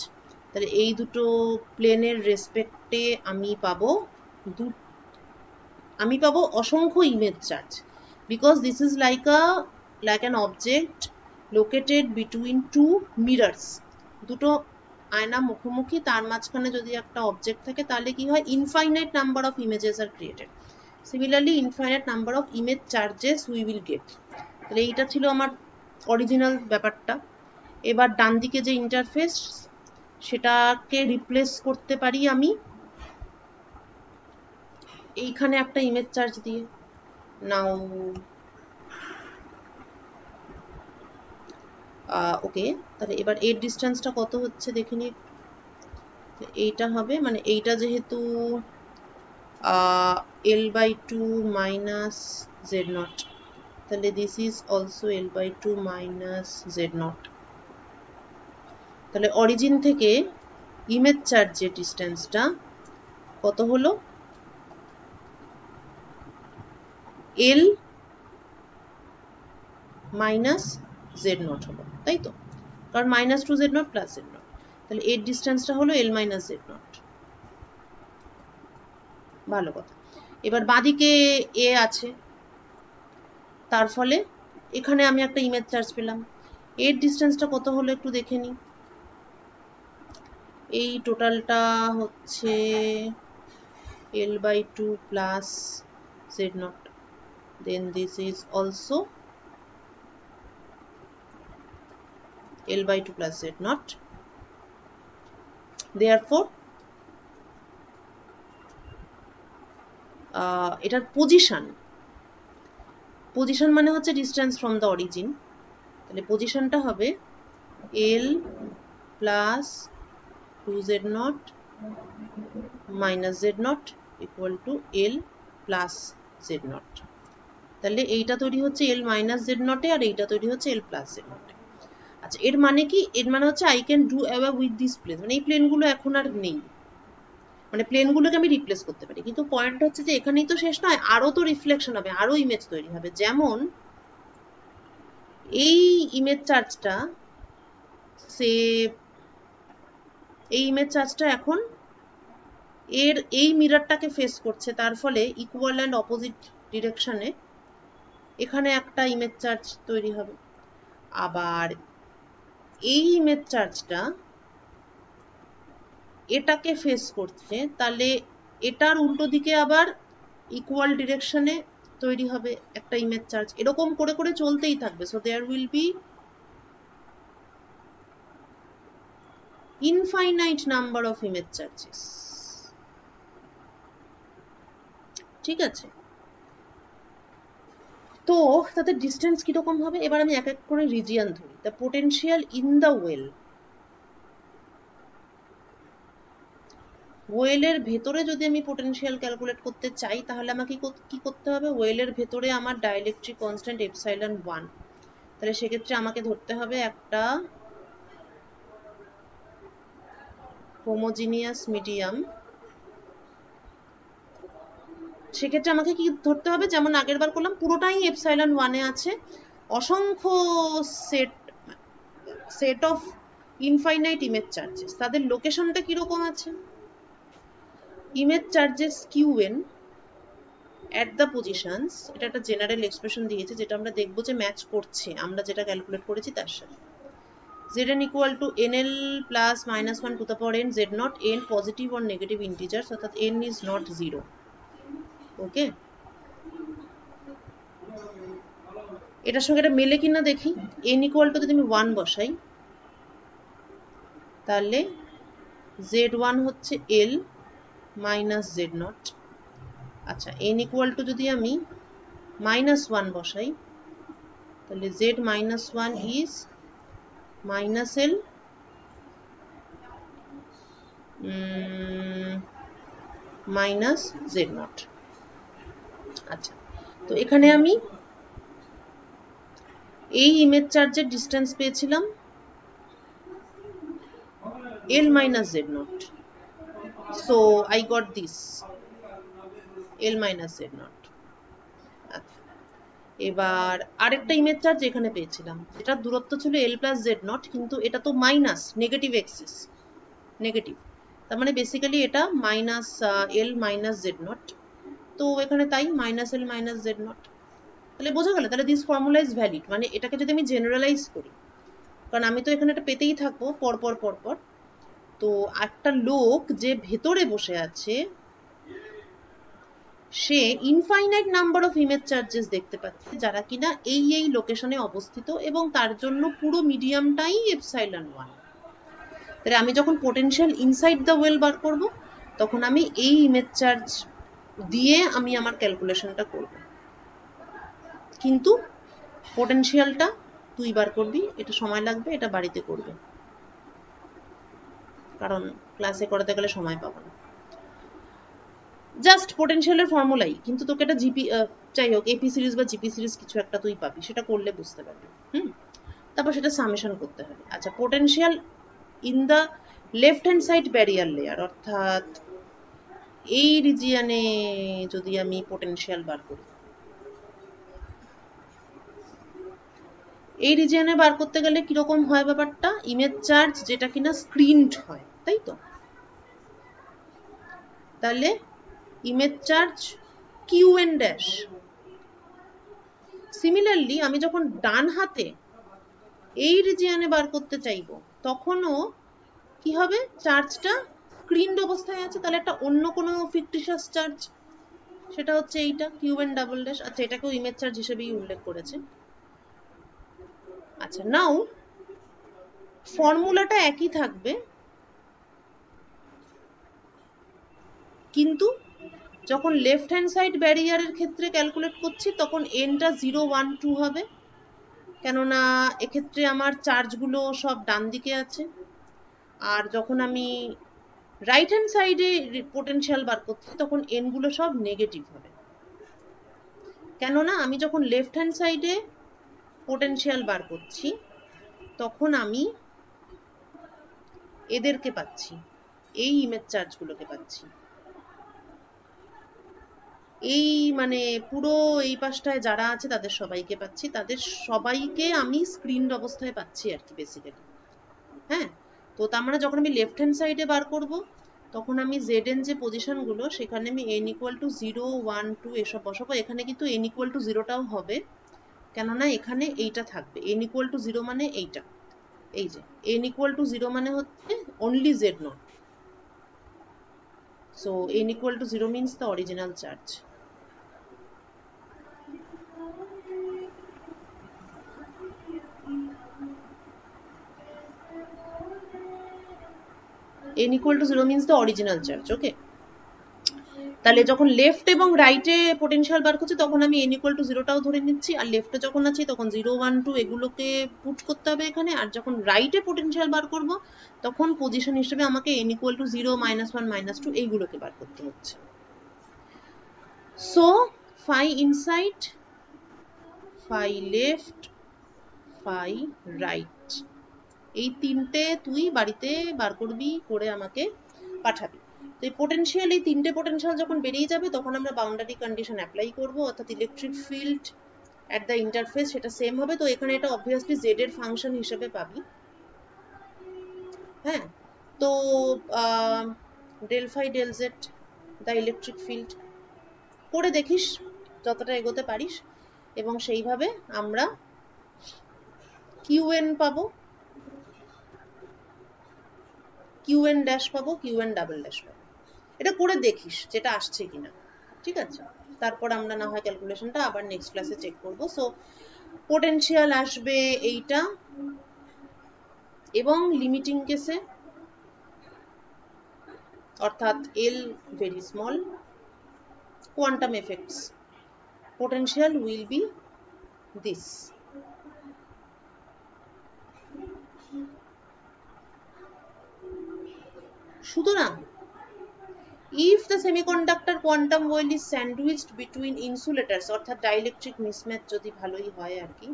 তাহলে এই দুটো প্লেনের রেসপেক্টে আমি পাবো অসংখ্য image charge, because this is like an object located between two mirrors. দুটো আয়না মুখোমুখি, তার মাঝখানে যদি একটা অবজেক্ট থাকে তাহলে কি হয়? Infinite number of images are created. Similarly infinite number of image charges we will get. তাহলে এইটা ছিল আমার অরিজিনাল ব্যাপারটা। এবার ডান দিকে যে ইন্টারফেস, সেটাকে রিপ্লেস করতে পারি আমি এইখানে একটা ইমেজ চার্জ দিয়ে। নাও ওকে, তাহলে এবার এর ডিস্টেন্সটা কত হচ্ছে দেখে নিই। এইটা হবে, মানে এইটা যেহেতু L/2 minus Z0, তাহলে this is also L/2 minus Z0। তাহলে অরিজিন থেকে ইমেজ চার্জের ডিস্টেন্সটা কত হলো? L minus Z0 হলো, তাই তো? কারণ -2Z0 + Z0, তাহলে এর ডিস্টেন্সটা হলো L minus Z0। ভালো কথা। এবার বাঁদিকে এ আছে, তার ফলে এখানে আমি একটা ইমেজ চার্জ পেলাম। এর ডিস্টেন্সটা কত হলো একটু দেখে নিই। এই টোটালটা হচ্ছে L/2 plus Z0, then this is also L/2 plus Z0, therefore এটার পজিশন মানে হচ্ছে ডিস্টেন্স ফ্রম দ্য অরিজিন, তাহলে পজিশনটা হবে L plus 2Z0 minus Z0 equal to L plus Z0। তাহলে এইটা তৈরি হচ্ছে L minus Z0 এ, আর এইটা তৈরি হচ্ছে L plus Z0 এ। আচ্ছা, এর মানে কি? এর মানে হচ্ছে I can do away with this plane, মানে এই প্লেনগুলো এখন আর নেই, মানে প্লেনগুলোকে আমি রিপ্লেস করতে পারি। কিন্তু পয়েন্ট হচ্ছে যে এখানেই তো শেষ নয়, আরো তো রিফ্লেকশন হবে, আরো ইমেজ তৈরি হবে। যেমন এই ইমেজ চার্জটা এখন এর এই মিররটাকে ফেস করছে, তার ফলে ইকুয়াল অ্যান্ড অপোজিট ডিরেকশনে এখানে একটা ইমেজ চার্জ তৈরি হবে। আবার এই ইমেজ চার্জটা এটাকে ফেস করছে, তাহলে এটার উল্টো দিকে আবার ইকুয়াল ডিরেকশনে তৈরি হবে একটা ইমেজ চার্জ। এরকম করে করে চলতেই থাকবে। So there will be infinite number of image charges. ঠিক আছে, তো তাদের ডিস্টেন্স কিরকম হবে? এবার আমি এক এক করে রিজিয়ন ধরি। দ্য পোটেনশিয়াল ইন দ্য ওয়েলের ভেতরে যদি আমি পোটেনশিয়াল ক্যালকুলেট করতে চাই, তাহলে আমাকে কি করতে হবে? ওয়েলের ভেতরে আমার ডাইলেকট্রিক কনস্ট্যান্ট এপসাইলন 1, তাহলে সেক্ষেত্রে আমাকে ধরতে হবে একটা হোমোজিনিয়াস মিডিয়াম। সেক্ষেত্রে আমাকে কি ধরতে হবে? যেমন আগের বার করলাম, পুরোটাই এপসাইলন 1 আছে, অসংখ্য set of infinite image charges. তাদের লোকেশনটা কিরকম আছে? Image charges QN at the positions, এটা একটা জেনারেল এক্সপ্রেশন দিয়েছে যেটা আমরা দেখবো যে ম্যাচ করছে আমরা যেটা ক্যালকুলেট করেছি তার সাথে। Zn equal to nl plus minus 1 to the power n z not, n positive or negative integers, অর্থাৎ n is not 0. ওকে, এটার সঙ্গে এটা মেলে কিনা দেখি। n equal to যদি আমি 1 বসাই, তাহলে z1 হচ্ছে l minus z not। আচ্ছা, n equal to যদি আমি -1 বসাই, তাহলে z minus 1 is minus l minus z not। আচ্ছা, তো এখানে আমি এই ইমেজ চার্জের ডিস্টেন্স পেয়েছিলাম l minus z not, so I got this l minus z not। আচ্ছা, এবার আরেকটা ইমেজ চার্জ এখানে পেয়েছিলাম, যেটা দূরত্ব ছিল l plus z not, কিন্তু এটা তো মাইনাস, নেগেটিভ এক্সিস, নেগেটিভ, তার মানে বেসিক্যালি এটা minus l minus z not। তো এখানে তাই minus l minus z not। তাহলে বোঝা গেল, তাহলে দিস ফর্মুলা ইজ ভ্যালিড। মানে এটাকে যদি আমি জেনারেলাইজ করি, কারণ আমি তো এখানে এটা পেতেই থাকবো পরপর পরপর, তো একটা লোক যে ভেতরে বসে আছে সে infinite number of image charges দেখতে পাচ্ছে, যারা কিনা এই লোকেশনে অবস্থিত, এবং তার জন্য পুরো মিডিয়ামটাই এপসাইলন 1। তাহলে আমি যখন পোটেনশিয়াল ইনসাইড দ্য ওয়েল বার করব, তখন আমি এই ইমেজ চার্জ দিয়ে আমি আমার ক্যালকুলেশনটা করব। কিন্তু পোটেনশিয়ালটা তুই বার করবি, এটা সময় লাগবে, এটা বাড়িতে করবে, কারণ ক্লাসে করাতে গেলে সময় পাবো না। জাস্ট পোটেনশিয়ালের ফর্মুলাই, কিন্তু তোকে এটা জিপি, যাই হোক এপি সিরিজ বা জিপি সিরিজ কিছু একটা তুই পাবি, সেটা করলে বুঝতে পারবি। তারপর সেটা সামেশন করতে হবে। আচ্ছা, potential in the left hand side barrier layer, অর্থাৎ এই রিজিয়নে যদি আমি পোটেনশিয়াল বার করি, এই রিজিয়নে বার করতে গেলে কিরকম হয় ব্যাপারটা? ইমেজ চার্জ যেটা কিনা স্ক্রিনড হয়, তাই তো? তাহলে image charge QN dash. Similarly আমি যখন ডান হাতে এই রিজিয়নে বার করতে চাইবো, তখনও কি হবে? চার্জটা স্ক্রিনড অবস্থায় আছে, তাহলে একটা অন্য কোনো ফিকটিশিয়াস চার্জ, সেটা হচ্ছে এইটা কিউএন ডাবল ড্যাশ। আচ্ছা, এটাকেও ইমেজ চার্জ হিসেবেই উল্লেখ করেছে। আচ্ছা, নাও ফর্মুলাটা একই থাকবে, কিন্তু যখন লেফট হ্যান্ড সাইড ব্যারিয়ারের ক্ষেত্রে ক্যালকুলেট করছি, তখন এনটা 0 1 2 হবে, কেননা এক্ষেত্রে আমার চার্জগুলো সব ডান দিকে আছে। আর যখন আমি রাইট হ্যান্ড সাইডে পোটেনশিয়াল বার করছি, তখন এন গুলো সব নেগেটিভ হবে, কেননা আমি যখন লেফট হ্যান্ড সাইডে পোটেনশিয়াল বার করছি, তখন আমি এদেরকে পাচ্ছি, এই ইমেজ চার্জগুলোকে পাচ্ছি। এই মানে পুরো এই পাশটায় যারা আছে তাদের সবাইকে পাচ্ছি, তাদের সবাইকে আমি স্ক্রিনড অবস্থায় পাচ্ছি আর কি বেসিক্যালি। হ্যাঁ, তো তার মানে যখন আমি লেফট হ্যান্ড সাইডে বার করব তখন আমি জেড এন যে পজিশনগুলো সেখানে আমি n ইকুয়াল টু 0 1 2 এসব বসাবো। এখানে কিন্তু n ইকুয়াল টু 0টাও হবে, কেননা এখানে এইটা থাকবে। n ইকুয়াল টু 0 মানে এইটা, এই যে n ইকুয়াল টু 0 মানে হচ্ছে only z naught. So n equal to 0 means the original charge. n equal to 0 means the original charge. Okay, তাহলে যখন লেফট এবং রাইটে পোটেনশিয়াল বার করছি তখন আমি n equal to 0টাও ধরে নিচ্ছি, আর লেফটে যখন আছি তখন 0 1 2 এগুলোকে পুট করতে হবে এখানে, আর যখন রাইটে পোটেনশিয়াল বার করব তখন পজিশন হিসেবে আমাকে n equal to 0 -1 -2 এইগুলোকে বার করতে হচ্ছে। So phi inside, phi left, phi right, এই তিনটে তুই বাড়িতে বার করবি, করে আমাকে পাঠাবি। তো এই পোটেনশিয়াল, এই তিনটে পোটেনশিয়াল যখন বেরিয়ে যাবে তখন আমরা বাউন্ডারি কন্ডিশন অ্যাপ্লাই করব, অর্থাৎ electric field at the interface সেটা সেম হবে। তো এখানে এটা অবভিয়াসলি জেড এর ফাংশন হিসেবে পাবি। হ্যাঁ, তো del phi del z the electric field করে দেখিস যতটা এগোতে পারিস, এবং সেইভাবে আমরা কিউএন পাবো, কিউএন ড্যাশ পাবো, কিউএন ডাবল ড্যাশ পাবো। এটা করে দেখিস যেটা আসছে কিনা, ঠিক আছে? তারপর আমরা না হয় ক্যালকুলেশনটা আবার নেক্সট ক্লাসে চেক করব। সো পোটেনশিয়াল আসবে এইটা, এবং লিমিটিং কেসে অর্থাৎ L very small, quantum effects, potential will be this. সুতরাং if the semiconductor quantum well is sandwiched between insulators, অর্থাৎ ডাইইলেকট্রিক মিসম্যাচ যদি ভালোই হয় আর কি,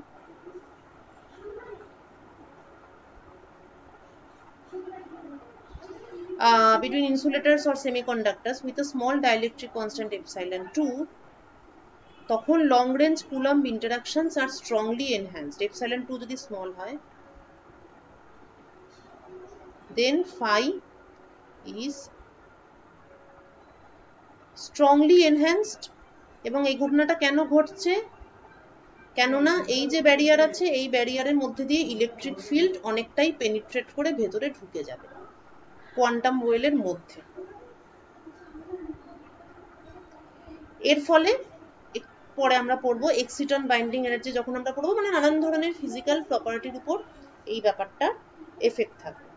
between insulators or semiconductors with a small dielectric constant epsilon 2, তখন long range coulomb interactions আর strongly enhanced. epsilon 2 যদি small হয়, then phi is strongly enhanced। এবং এই ঘটনাটা কেন ঘটছে? কেননা এই যে ব্যারিয়ার আছে, এই ব্যারিয়ারের মধ্যে দিয়ে ইলেকট্রিক ফিল্ড অনেকটাই পেনিট্রেট করে ভেতরে ঢুকে যাবে কোয়ান্টাম ওয়েলের মধ্যে। এর ফলে পরে আমরা পড়বো এক্সিটন বাইন্ডিং এনার্জি, যখন আমরা পড়বো মানে নানান ধরনের ফিজিক্যাল প্রপার্টির উপর এই ব্যাপারটা এফেক্ট থাকবে,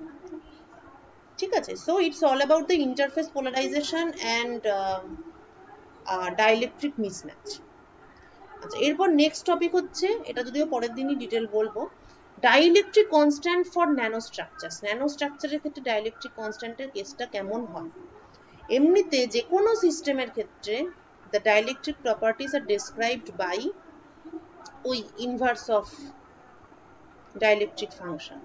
ঠিক আছে? So it's all about the interface polarisation and dielectric mismatch. আচ্ছা, এরপর নেক্সট টপিক হচ্ছে, এটা যদিও পরের দিনই ডিটেল বলবো, dielectric constant for nano structures. Nano স্ট্রাকচারের ক্ষেত্রে ডাইইলেকট্রিক কনস্ট্যান্টের কেসটা কেমন হয়? এমনিতে যে কোনো সিস্টেমের ক্ষেত্রে the dielectric properties are described by ওই ইনভার্স অফ ডাইইলেকট্রিক ফাংশন।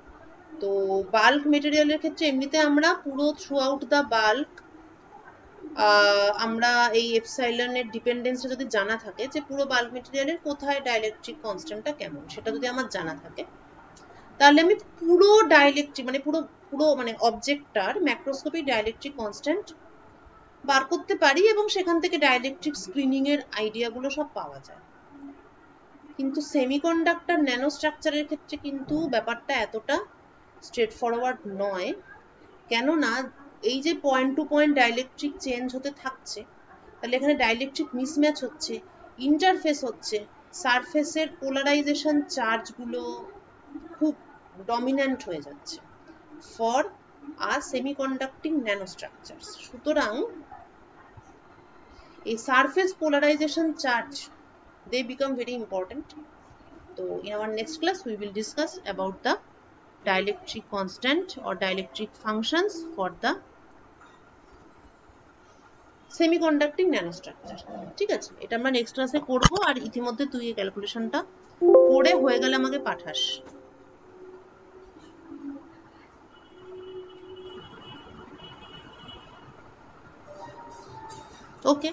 তো বাল্ক মেটেরিয়ালের ক্ষেত্রে এমনিতে আমরা পুরো থ্রু আউট দ্য বাল্ক আমরা এই এপসাইলনের ডিপেন্ডেন্সটা যদি জানা থাকে, যে পুরো বাল্ক মেটেরিয়ালের কোথায় ডাইইলেকট্রিক কনস্ট্যান্টটা কেমন সেটা যদি আমার জানা থাকে, তাহলে আমি পুরো ডাইইলেকট্রিক মানে পুরো মানে অবজেক্টটার ম্যাক্রোস্কোপিক ডাইইলেকট্রিক কনস্ট্যান্ট বার করতে পারি, এবং সেখান থেকে ডাইইলেকট্রিক স্ক্রিনিং এর আইডিয়াগুলো সব পাওয়া যায়। কিন্তু সেমিকন্ডাক্টর ন্যানো স্ট্রাকচারের ক্ষেত্রে কিন্তু ব্যাপারটা এতটা স্ট্রেট ফরওয়ার্ড নয়, কেননা এই যে point to point dielectric change হতে থাকছে, তাহলে এখানে ডাইইলেকট্রিক মিসম্যাচ হচ্ছে, ইন্টারফেস হচ্ছে, সারফেসের পোলারাইজেশন চার্জগুলো খুব ডমিন্যান্ট হয়ে যাচ্ছে ফর আর সেমিকন্ডাক্টিং ন্যানো স্ট্রাকচারস। সুতরাং এই surface polarisation charge they become very important. So in our next class we will discuss about the dielectric constant or dielectric functions for the semiconducting nanostructure. ঠিক আছে, এটা আমরা next ক্লাসে করব, আর ইতিমধ্যে তুই এই ক্যালকুলেশনটা করে হয়ে গেলে আমাকে পাঠাস। ওকে।